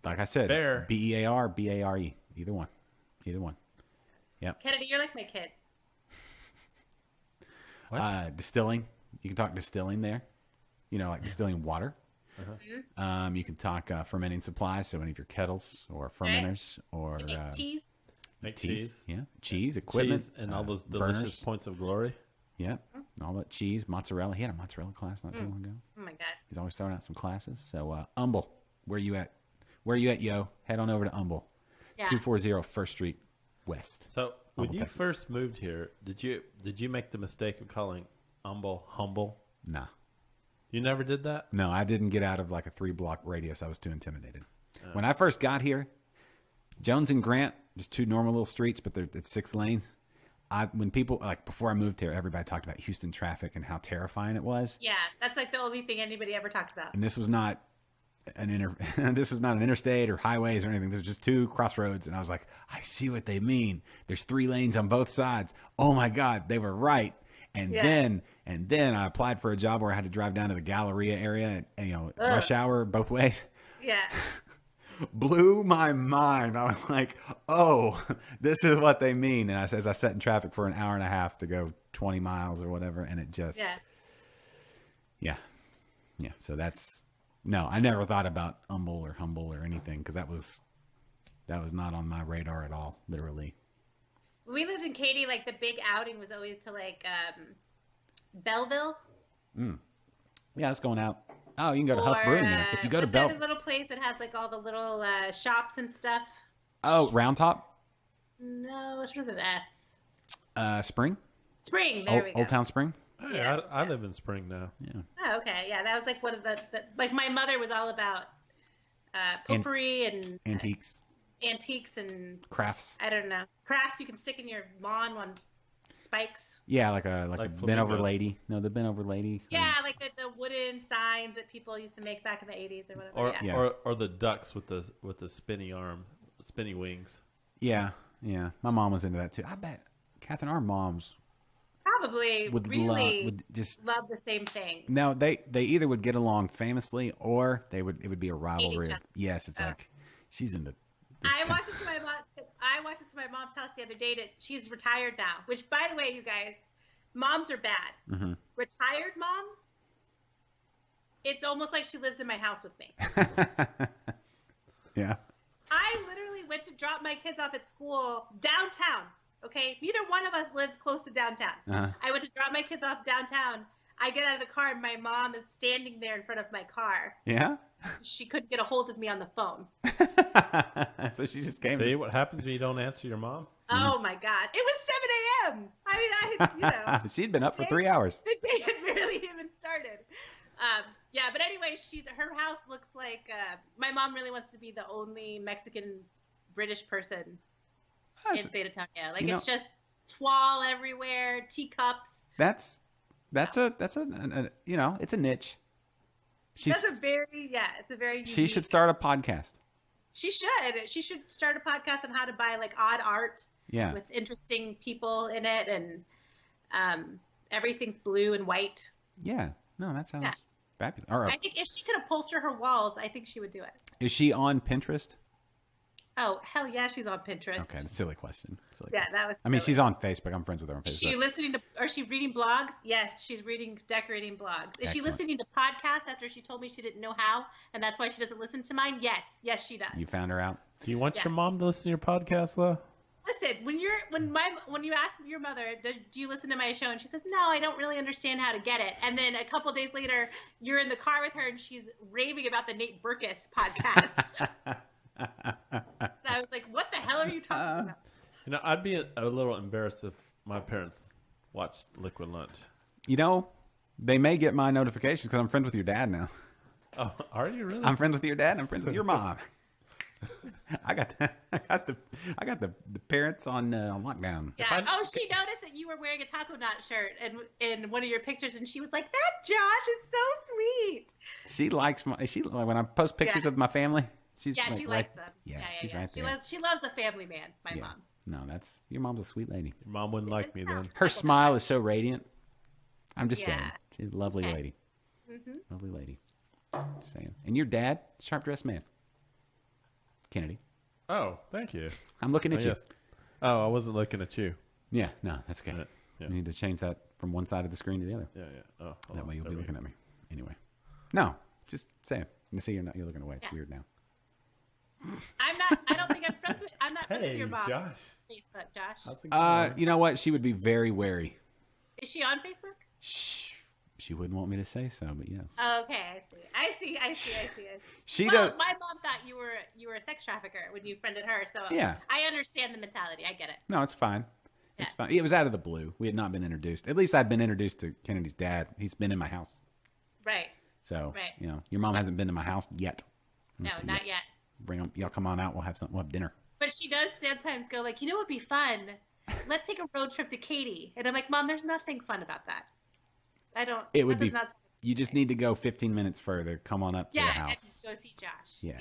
Like I said. Bear. BEAR, BARE. Either one. Either one. Kennedy, you're like my kids. What? Distilling. You can talk distilling there. You know, like distilling water. You can talk fermenting supplies, so any of your kettles or fermenters or You make cheese. Make cheese. Yeah, cheese equipment Cheese and all those delicious burners. points of glory. Yeah, all that cheese, mozzarella. He had a mozzarella class not too long ago. Oh my god. He's always throwing out some classes. So Humble, where you at? Where you at, yo? Head on over to Humble, Yeah. 240 First Street West. So when Humble, you Texas. first moved here, did you make the mistake of calling humble? Nah, You never did that? no, I didn't get out of like a 3-block radius. I was too intimidated. When I first got here, Jones and Grant, just two normal little streets, but it's 6 lanes. When people before I moved here, everybody talked about Houston traffic and how terrifying it was. Yeah, that's like the only thing anybody ever talked about. And this was not this was not an interstate or highways or anything. This was just 2 crossroads, and I was like, I see what they mean. There's 3 lanes on both sides. Oh my God, they were right. And Yeah. then I applied for a job where I had to drive down to the Galleria area, and rush hour both ways. Yeah. Blew my mind. I was like, oh, this is what they mean. And as I sat in traffic for an hour and a half to go 20 miles or whatever, and it just Yeah. yeah. So no, I never thought about humble or anything, because that was not on my radar at all, literally. When we lived in Katy, like the big outing was always to Belleville. Yeah, it's going out. Oh, you can go to Huff Brewing there. If you go to what's that Bell, little place that has like all the little shops and stuff. oh, Round Top, No, it's with an S. Spring, Spring. There we go. Old Town Spring. Hey, Yeah, I live in Spring now. Yeah. Oh, okay. Yeah, that was like one of the like my mother was all about potpourri and Antiques, antiques and crafts. I don't know crafts you can stick in your lawn on spikes. Yeah, like a Like bent over flamingos. lady. No, the bent over lady. Yeah, like the wooden signs that people used to make back in the 80s or whatever. Or, yeah. Yeah. or the ducks with the spinny spinny wings. Yeah. My mom was into that too. I bet, Catherine, our moms Probably would really would just. love the same thing. No, they either would get along famously, or it would be a rivalry. other. Yes, it's like she's into. I watched it to my mom's house the other day. She's retired now. Which, by the way, you guys, moms are bad. Mm-hmm. Retired moms. It's almost like she lives in my house with me. Yeah. I literally went to drop my kids off at school downtown. Okay, neither one of us lives close to downtown. Uh-huh. I went to drop my kids off downtown. I get out of the car and my mom is standing there in front of my car. Yeah. She couldn't get a hold of me on the phone. So she just came. See what happens when you don't answer your mom? Oh my God. It was 7 a.m. I mean, you know, She'd been up for 3 hours. the day had barely even started. Yeah, but anyway, her house looks like, my mom really wants to be the only Mexican British person in San Antonio. Like, you know- it's just twirl everywhere, teacups. That's a you know, it's a niche. It's a very She unique- should start a podcast. She should start a podcast on how to buy like odd art Yeah. with interesting people in it, and everything's blue and white. Yeah. No, that sounds Yeah. fabulous. All right. I think if she could upholster her walls, I think she would do it. Is she on Pinterest? Oh, hell yeah, she's on Pinterest. Okay, silly question. Yeah, that was. I mean, silly. she's on Facebook. I'm friends with her on Is Facebook. she listening to? Or is she reading blogs? Yes, she's reading decorating blogs. Is she Excellent. listening to podcasts after she told me she didn't know how, and that's why she doesn't listen to mine? Yes, she does. You found her out? Do you want Yeah. your mom to listen to your podcast, though? Listen, when you ask your mother, do you listen to my show, and she says, no, I don't really understand how to get it, and then a couple days later, you're in the car with her, and she's raving about the Nate Berkus podcast. I was like, what the hell are you talking about? You know, I'd be a little embarrassed if my parents watched Liquid Lunch. You know, they may get my notifications because I'm friends with your dad now. Oh, are you really? I'm friends with your dad. And I'm friends with your mom. I got the parents on lockdown. Yeah. She noticed that you were wearing a Taco Knot shirt in one of your pictures, and she was like, that Josh is so sweet. She likes when I post pictures Yeah. of my family. She's Yeah, like, she right, likes them. Yeah, she's right She there. loves the family man, my Yeah. mom. No, that's your mom's a sweet lady. Your mom wouldn't like me then. Her smile is so radiant. I'm just Yeah. saying, she's a lovely Okay. lady. Lovely lady. Just saying. And your dad, sharp dressed man. Kennedy. Oh, thank you. I'm looking at Oh, you. yes. Oh, I wasn't looking at you. Yeah, no, that's okay. Yeah. You need to change that from one side of the screen to the other. Yeah. Oh, hold That on. way you'll There be we looking go. at me. Anyway. No, just saying. You see, you're looking away. It's Yeah. weird now. I don't think I'm not friends with Hey, your mom. Josh. Facebook, Josh. How's it going? You know what? She would be very wary. Is she on Facebook? Shh. She wouldn't want me to say so, but yes. Okay, I see. She Well, does. my mom thought you were a sex trafficker when you friended her, so Yeah. I understand the mentality. I get it. No, it's fine. It's Yeah. fine. It was out of the blue. We had not been introduced. At least I'd been introduced to Kennedy's dad. He's been in my house. Right. So, Right. you know, your mom hasn't been to my house yet. No, So, not yet. Bring them. Y'all come on out. We'll have dinner. But she does sometimes go like, you know what would be fun? Let's take a road trip to Katy. And I'm like, Mom, there's nothing fun about that. I don't. It would that be. does not- You just need to go 15 minutes further. Come on up to the Yeah, house. and go see Josh. Yeah.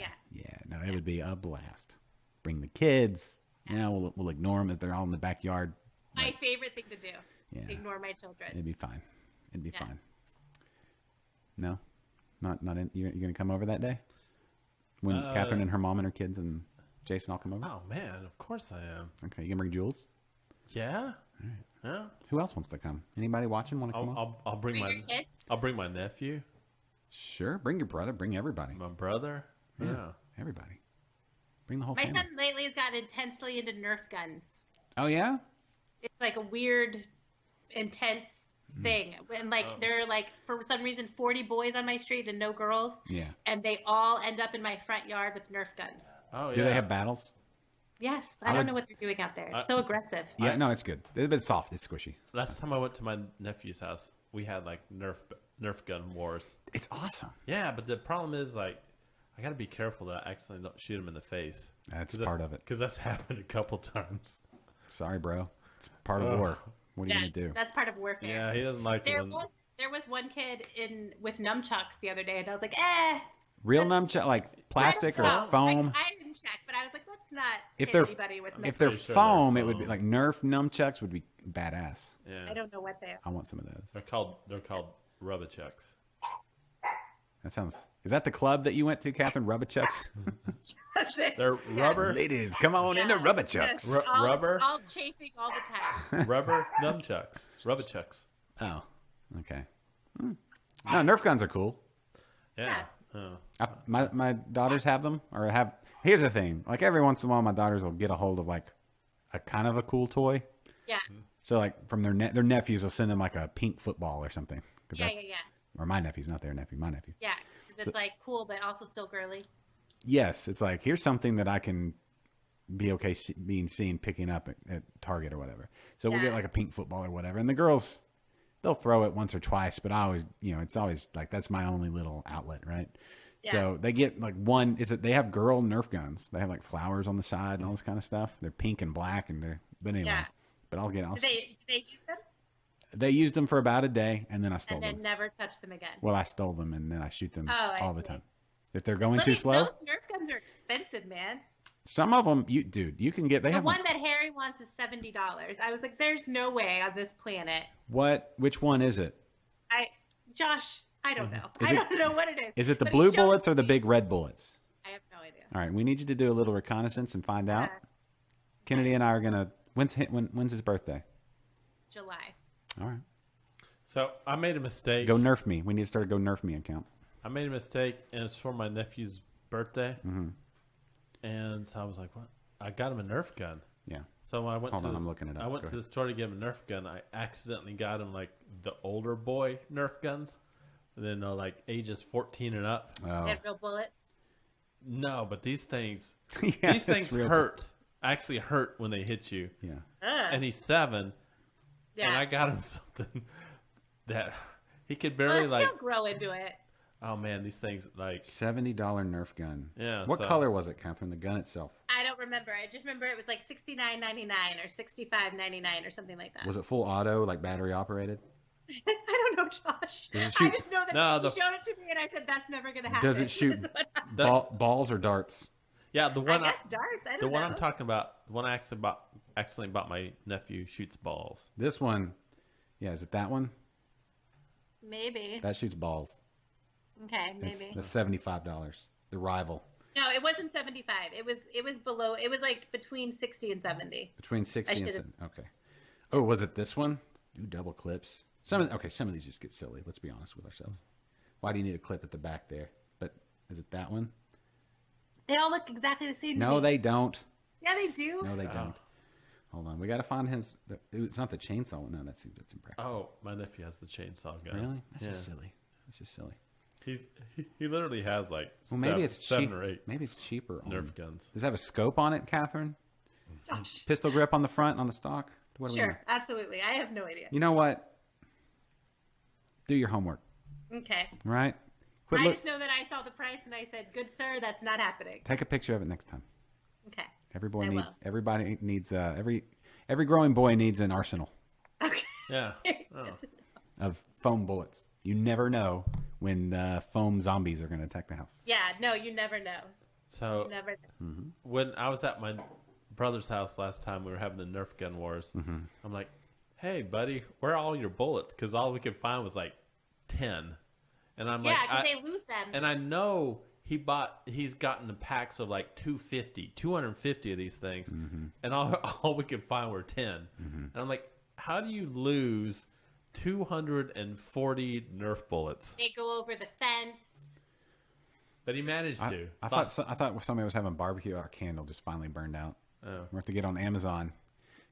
No, it would be a blast. Bring the kids. You know, we'll ignore them as they're all in the backyard. My favorite thing to do. Yeah. Ignore my children. It'd be fine. It'd be Yeah. fine. No, not in. You're gonna come over that day when Catherine and her mom and her kids and Jason all come over. Oh man, of course I am. Okay, you gonna bring Jules? Yeah. Yeah. Who else wants to come? Anybody watching want to come on? I'll bring Bring my your kids? I'll bring my nephew, Sure, bring your brother. Bring everybody. my brother. Yeah. Everybody. Bring the whole My family. son lately has gotten intensely into Nerf guns. Oh yeah. It's like a weird, intense Mm. thing. And like there are like for some reason 40 boys on my street and no girls. Yeah. And they all end up in my front yard with Nerf guns. Oh yeah. Do they have battles? Yes, I I don't would- know what they're doing out there. It's so aggressive. Yeah. No, it's good. It's a bit soft. It's squishy. Last time I went to my nephew's house, we had like Nerf gun wars. It's awesome. Yeah, but the problem is like I got to be careful that I accidentally don't shoot him in the face. That's part of it. Because that's happened a couple times. Sorry, bro. It's part of war. What are you Yeah, gonna do? that's part of warfare. Yeah, he doesn't like There it when. was one kid with nunchucks the other day, and I was like, Real nunchuck, like plastic or foam. I didn't check, but I was like, let's not If hit they're anybody with if nunchucks. they're Pretty sure they're foam, it would be foam. like Nerf nunchucks would be badass. Yeah, I don't know what they are. I want some of those. they're called Rubachucks. That sounds. Is that the club that you went to, Catherine? Rubachucks. They're rubber Ladies, come on into Rubachucks. Yes, all- rubber? All chafing all the time. rubber nunchucks. Rubachucks. Oh, okay. No, Nerf guns are cool. Yeah. Oh. My daughters have them, or have. Here's the thing: like every once in a while, my daughters will get a hold of like a kind of a cool toy, Yeah. So like from their nephews will send them like a pink football or something. 'Cause Yeah, that's- yeah, yeah. Or my nephew's, not their nephew, my nephew. Yeah. 'Cause it's like cool, but also still girly. Yes, it's like, here's something that I can be okay being seen picking up at Target or whatever. So we'll Yeah. get like a pink football or whatever. And the girls, they'll throw it once or twice, but I always, it's always like, that's my only little outlet, right? Yeah. So they get like they have girl Nerf guns. They have like flowers on the side and all this kind of stuff. They're pink and black but anyway. Yeah. But Do they use them they used them for about a day and then I stole and then them. never touch them again? Well, I stole them and then I shoot them Oh, I all the see. time. If they're going too slow, Those Nerf guns are expensive, man. some of them, you can get. They The have one that Harry wants is $70. I was like, there's no way on this planet. Which one is it? Josh, I don't know. Is I it- don't know what it is. Is it the But he blue showed bullets it or to the me. big red bullets? I have no idea. All right, we need you to do a little reconnaissance and find out. Uh, Kennedy and I are gonna. When's his birthday? July. All right, So I made a mistake. go Nerf me. We need to start a Go Nerf me account. I made a mistake, and it's for my nephew's birthday. Mm-hmm. And so I was like, "What?" I got him a Nerf gun. Yeah. So when I went Hold to on, the, I'm looking it up. I went Go to the ahead. store to get him a Nerf gun. I accidentally got him like the older boy Nerf guns, and then like ages 14 and up. Oh. They have real bullets. No, but these things, Yeah, these it's things real. hurt. Actually hurt when they hit you. Yeah. Ugh. And he's 7, Yeah. and I got him something that he could barely Well, like. he'll grow into it. Oh man, these things like $70 Nerf gun. Yeah, What so- color was it, Catherine? The gun itself. I don't remember. I just remember it was like $69.99 or $65.99 or something like that. Was it full auto, like battery operated? I don't know, Josh. Does it I shoot- just know that No, he the- showed it to me, and I said that's never going to happen. Does it shoot That's what happened. the, balls or darts? yeah the one I guess darts. I don't the one know. I'm talking about, the one I accidentally bought my nephew shoots balls. This one, yeah, is it that one? Maybe. That shoots balls. Okay, It's maybe. that's $75. The rival. No, it wasn't 75. It was below. It was like between 60 and 70. Between 60 and should've- 70. Okay. Oh, was it this one? Do double clips. Some of these just get silly. Let's be honest with ourselves. Why do you need a clip at the back there? But is it that one? They all look exactly the same. to No, me. they don't. Yeah, they do. No, they don't. Hold on. We got to find his. It's not the chainsaw one. No, that's impractical. Oh, my nephew has the chainsaw gun. Really? That's Yeah. just silly. That's just silly. He literally has like Well, maybe it's seven cheap. or 8 Maybe it's cheaper. Nerf guns. Does it have a scope on it, Catherine? Josh. Pistol grip on the front, on the stock? What do we know? Sure, absolutely. I have no idea. You know what? Do your homework, Okay. right? Quit I look. just know that I saw the price and I said, "Good sir, that's not happening." Take a picture of it next time. Okay. Everybody I will. needs. Everybody needs. Every growing boy needs an arsenal Okay. Yeah. Oh. of foam bullets. You never know when foam zombies are going to attack the house. Yeah. No, you never know. So You never know. when I was at my brother's house last time, we were having the Nerf gun wars. Mm-hmm. I'm like, "Hey, buddy, where are all your bullets?" Because all we could find was like 10, and I'm Yeah, like, because they lose them. and I know he's gotten the packs of like 250 of these things, Mm-hmm. and all we could find were 10. And I'm like, how do you lose 240 Nerf bullets? They go over the fence. But he managed to. I thought somebody was having barbecue. Our candle just finally burned out. Oh. We have to get on Amazon.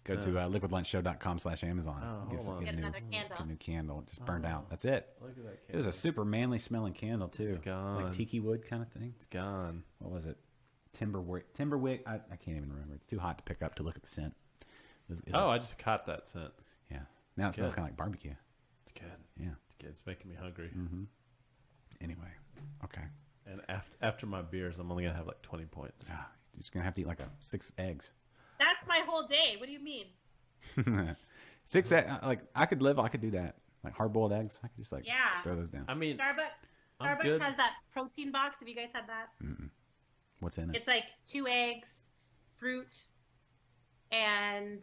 Go to liquidlunchshow.com/Amazon. Oh, get, hold on. Get a new, another candle. get a new candle. It just burned out. That's it. Look at that It was a candle. super manly smelling candle too. It's gone. Like tiki wood kind of thing. It's gone. What was it? Timberwick. I can't even remember. It's too hot to pick up to look at the scent. I just caught that scent. yeah. Now it smells good. kind of like barbecue. It's good. Yeah. It's good. It's making me hungry. Anyway, okay. And after my beers, I'm only gonna have like 20 points. Ah, you're just gonna have to eat like 6 eggs. That's my whole day. What do you mean? 6 like I could do that. Like hard boiled eggs. I could just like Yeah. throw those down. I mean, I'm Starbucks good. has that protein box. Have you guys had that? What's in it? It's like 2 eggs, fruit, and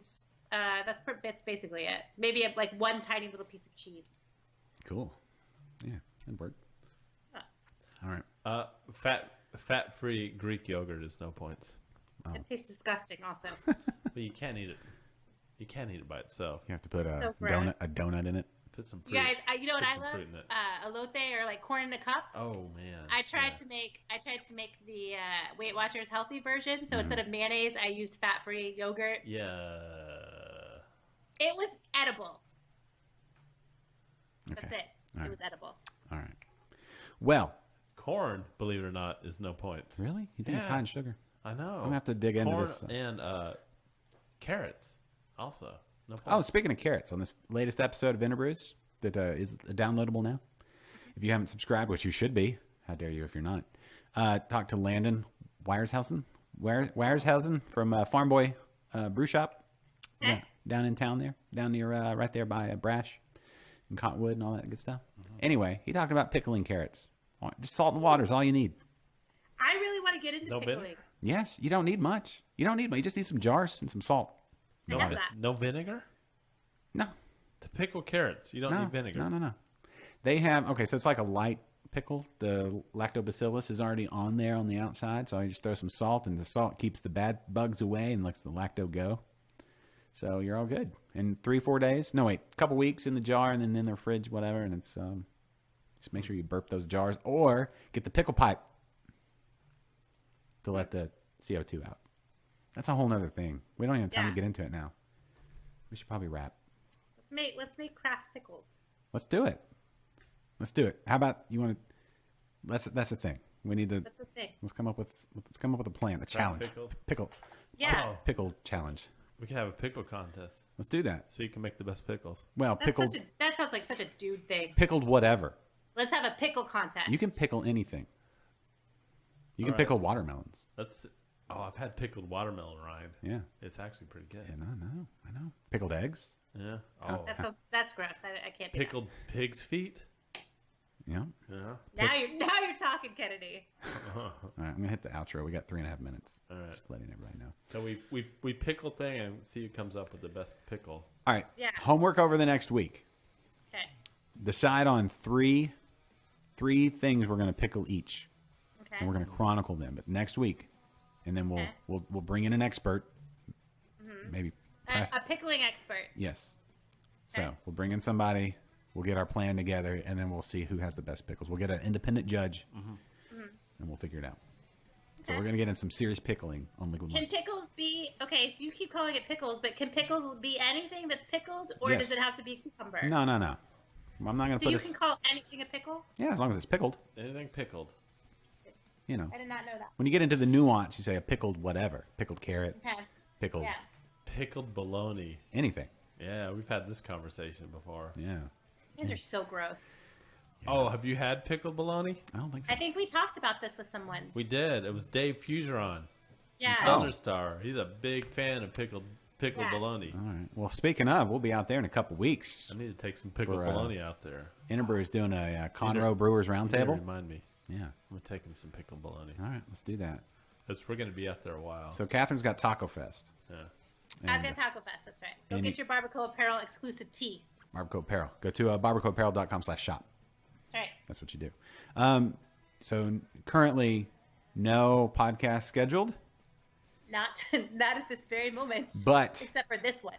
that's basically it. Maybe like one tiny little piece of cheese. Cool. Yeah, that'd work. Huh. All right. Fat-free Greek yogurt is no points. It tastes disgusting. Also, But you can't eat it. You can't eat it by itself. You have to put So a gross. donut in it. Put some fruit. you guys, you know what Put I some love? fruit in it. Elote or like corn in a cup. Oh man. I tried to make the Weight Watchers healthy version. So instead of mayonnaise, I used fat-free yogurt. Yeah. It was edible. Okay. That's it. All right. It was edible. All right. Well, Corn, believe it or not, is no points. really? You think it's Yeah. high in sugar? I know. I'm gonna have to dig into Corn this. and carrots also. No points. Oh, speaking of carrots, on this latest episode of Interbrews that is downloadable now, if you haven't subscribed, which you should be, how dare you if you're not, talk to Landon Wiershausen from Farm Boy Brew Shop down in town there, down near right there by Brash and Cottonwood and all that good stuff. Anyway, he talked about pickling carrots. Just salt and water is all you need. I really want to get into No pickling. vinegar? Yes, you don't need much. You don't need much. You just need some jars and some salt. No, have that. no vinegar? No, To pickle carrots, you don't need vinegar. No. They have, okay, so it's like a light pickle. The lactobacillus is already on there on the outside, so I just throw some salt, and the salt keeps the bad bugs away and lets the lacto go. So you're all good. In 3-4 days, no, wait, a couple weeks in the jar and then in the fridge, whatever, and it's, just make sure you burp those jars, or get the pickle pipe to let the CO2 out. That's a whole nother thing. We don't even have time to Yeah. get into it now. We should probably wrap. Let's make craft pickles. Let's do it. Let's do it. How about you want to? That's the thing. We need to. That's the thing. Let's come up with a plan, a challenge. pickles? Yeah. Oh, Pickle challenge. we could have a pickle contest Let's do that. so you can make the best pickles. Well, That sounds like such a dude thing. pickled whatever. Let's have a pickle contest. You can pickle anything. You can All right. pickle watermelons. I've had pickled watermelon rind. Yeah. It's actually pretty good. Yeah, I know. Pickled eggs. Yeah. Oh, That's gross. I can't do pickled pig's feet. Yeah. Yeah. that. Now you're talking, Kennedy. All right, I'm gonna hit the outro. We got 3.5 minutes. All right. Just letting everybody know. So we pickle thing and see who comes up with the best pickle. All right. Yeah. Homework over the next week. Okay. Decide on three things we're gonna pickle each. Okay. And we're going to chronicle them. But next week, and then Okay. we'll bring in an expert. Maybe. A pickling expert. Yes. So Okay. we'll bring in somebody. We'll get our plan together, and then we'll see who has the best pickles. We'll get an independent judge, and we'll figure it out. So Okay. we're going to get in some serious pickling on Liquid Can Lunch. pickles be okay? So you keep calling it pickles, but can pickles be anything that's pickled, or Yes. does it have to be cucumber? No. I'm not going to So put you a... can call anything a pickle? Yeah, as long as it's pickled. Anything pickled. You know. I did not know that. When you get into the nuance, you say a pickled whatever. Pickled carrot, Okay. pickled Yeah. Pickled bologna. anything. Yeah, we've had this conversation before. Yeah. These are so gross. Oh, have you had pickled bologna? I don't think so. I think we talked about this with someone. We did. It was Dave Fugeron. Yeah. Thunderstar. He's a big fan of pickled Yeah. bologna. All right. Well, speaking of, we'll be out there in a couple weeks. I need to take some pickled For, bologna out there. Interbrew is doing a Conroe Brewers You need to Roundtable. Remind me. Yeah. I'm gonna take him some pickled bologna All right, let's do that. because we're gonna be out there a while. So Catherine's got Taco Fest. Yeah. At the Taco Fest, that's right. Go and get your Barbacoa Apparel exclusive tea. Barbacoa Apparel. Go to barbacoaapparel.com/shop. That's right. That's what you do. So currently, no podcast scheduled, Not not at this very moment. but Except for this one.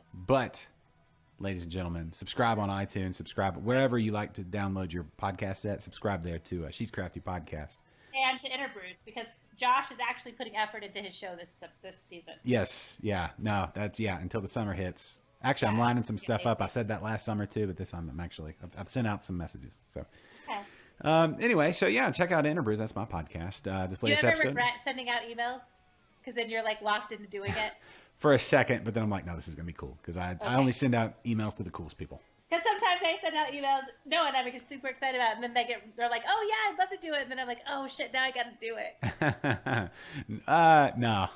ladies and gentlemen, subscribe on iTunes. Subscribe wherever you like to download your podcast at. Subscribe there to She's Crafty Podcast. And to Interbrews, because Josh is actually putting effort into his show this season. Yes, yeah, no, that's until the summer hits. Actually, I'm lining some stuff up. I said that last summer too, but this time I've sent out some messages. So Okay. anyway, so yeah, check out Interbrews. That's my podcast. This Do you latest ever episode. regret sending out emails? Because then you're like locked into doing it. For a second, but then I'm like, no, this is gonna be cool because I only send out emails to the coolest people. Because sometimes I send out emails, knowing I'm super excited about it, and then they're like, oh yeah, I'd love to do it, and then I'm like, oh shit, now I got to do it. No,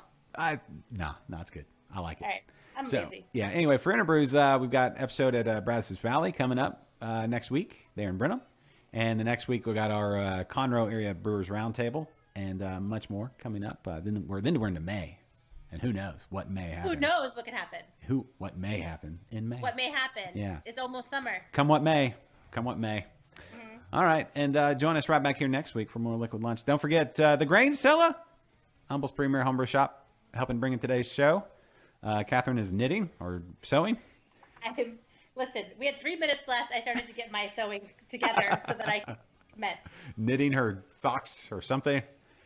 it's good. I like it. All right, I'm So busy. yeah. Anyway, for Interbrews, we've got episode at Brazos Valley coming up next week there in Brenham, and the next week we got our Conroe area Brewers Roundtable and much more coming up. Then we're into May, and who knows what may happen. Who knows what can happen? What may happen in May? What may happen? Yeah. It's almost summer. Come what may. All right, and join us right back here next week for more Liquid Lunch. Don't forget the Grain Cellar, Humble's premier homebrew shop, helping bring in today's show. Catherine is knitting or sewing. Listen, we had 3 minutes left. I started to get my sewing together so that I could commence. Knitting her socks or something.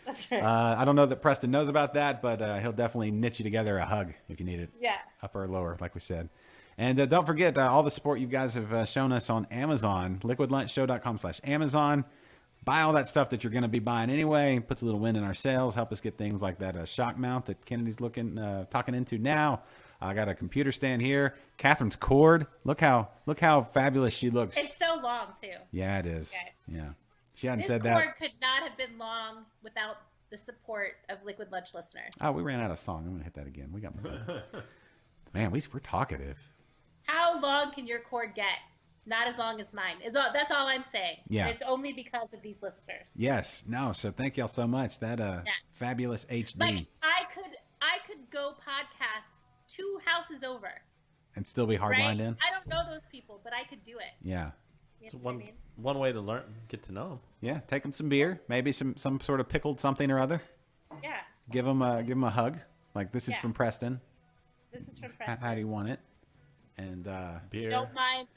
That's right. I don't know that Preston knows about that, but he'll definitely knit you together a hug if you need it. Yeah. Upper or lower, like we said. And don't forget all the support you guys have shown us on Amazon, liquidlunchshow.com/Amazon. Buy all that stuff that you're going to be buying anyway. Puts a little wind in our sails. Help us get things like that shock mount that Kennedy's talking into now. I got a computer stand here. Catherine's cord. Look how fabulous she looks. It's so long too. Yeah, it is. Guys. Yeah, she hadn't This said cord that. could not have been long without the support of Liquid Lunch listeners. Oh, we ran out of song. I'm gonna hit that again. We got man. We're talkative. How long can your cord get? Not as long as mine. That's all I'm saying. Yeah. And it's only because of these listeners. Yes. No. So thank y'all so much. That fabulous HD Like I could go podcast 2 houses over. and still be hard Right? lined in. I don't know those people, but I could do it. Yeah. You It's know what I one mean? one way to learn, get to know them. Yeah. Take them some beer. Maybe some sort of pickled something or other. Yeah. Give them a hug. Like this is Yeah. from Preston. This is from How Preston. do you want it? And Beer. Don't mind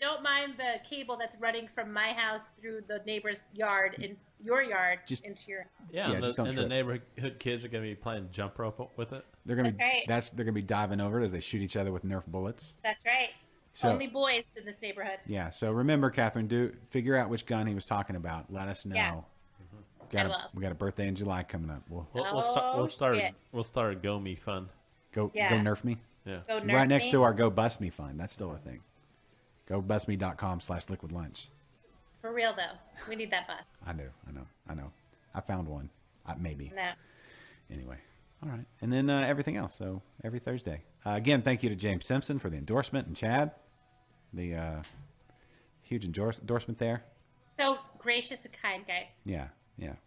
the cable that's running from my house through the neighbor's yard in your yard Just- into your. Yeah, Yeah, and, just the, don't and the trip. neighborhood kids are going to be playing jump rope with it. they're gonna That's be right. they're gonna be diving over it as they shoot each other with Nerf bullets. That's right. So- Only boys in this neighborhood. Yeah. So remember, Catherine, figure out which gun he was talking about. Let us know. Yeah. I will. We got a birthday in July coming up. We'll Oh, shit. We'll start a Go Me fund. go Yeah. Nerf me. Yeah. Go right nerf next me. to our Go Bust Me fund. That's still a thing. GoBustMe.com/liquidlunch. For real though, we need that bus. I know. I found one. Maybe. No. Anyway. All right. And then everything else. So every Thursday. Again, thank you to James Simpson for the endorsement and Chad. The huge endorsement there. So gracious and kind, guys. Yeah.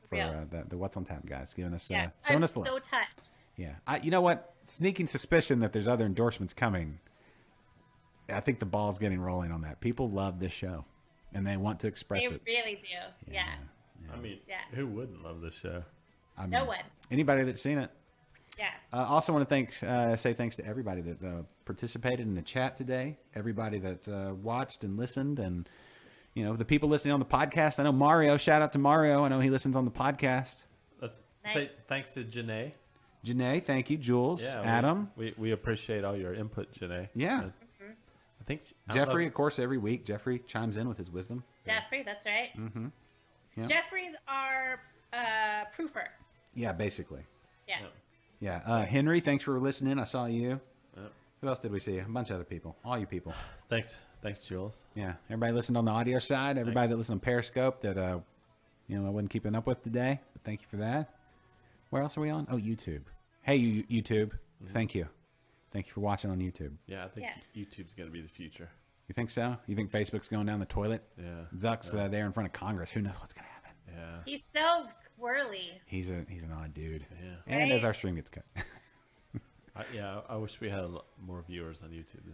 For Yeah. the What's on Tap guys giving us Yeah. showing I'm us the love. so touched. Yeah. You know what? Sneaking suspicion that there's other endorsements coming. I think the ball's getting rolling on that. People love this show, and they want to express They it. really do. Yeah. I mean, Yeah. who wouldn't love this show? I mean, No one. Anybody that's seen it. Yeah. Also want to say thanks to everybody that participated in the chat today. Everybody that watched and listened, and the people listening on the podcast. I know Mario. Shout out to Mario. I know he listens on the podcast. Let's Nice. say thanks to Janae. Janae, thank you. Jules, Yeah, Adam, we appreciate all your input, Janae. Yeah. I think I don't Jeffrey. know- Of course, every week Jeffrey chimes in with his wisdom. Jeffrey, that's right. Mm-hmm. Yeah. Jeffrey's our proofer. Yeah, basically. Yeah. Yeah. Yeah. Henry, thanks for listening. I saw you. Yep. Who else did we see? A bunch of other people. All you people. Thanks, Jules. Yeah. Everybody listened on the audio side. Everybody Thanks. that listened on Periscope that I wasn't keeping up with today. But thank you for that. Where else are we on? Oh, YouTube. Hey, YouTube. Thank you. Thank you for watching on YouTube. Yeah, I think Yes. YouTube's going to be the future. You think so? You think Facebook's going down the toilet? Yeah. Zuck's there in front of Congress. Who knows what's going to happen? Yeah. He's so squirrely. He's an odd dude. Yeah. And as Right? our stream gets cut. I wish we had a lot more viewers on YouTube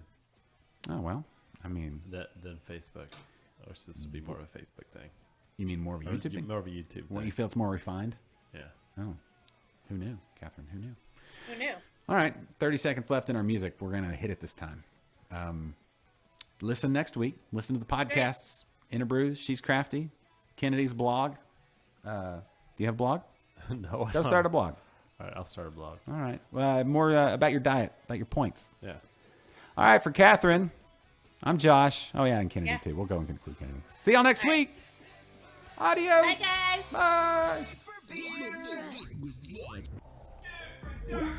Oh, well. I mean, than Facebook. I wish this would be more of a Facebook thing. you mean more of a Or YouTube thing? More of a YouTube Well, thing. you feel it's more refined? Yeah. Oh. Who knew? Catherine, who knew? Who knew? All right, 30 seconds left in our music. We're going to hit it this time. Listen next week. Listen to the podcasts. Interbrews, She's Crafty, Kennedy's blog. Do you have a blog? No. Go start a blog. All right, I'll start a blog. All right. More about your diet, about your points. Yeah. All right, for Catherine, I'm Josh. Oh, yeah, and Kennedy, Yeah. too. We'll go and conclude Kennedy. See y'all next All right. week. Adios. Bye, guys. Bye. For beer. Liquid Lunch.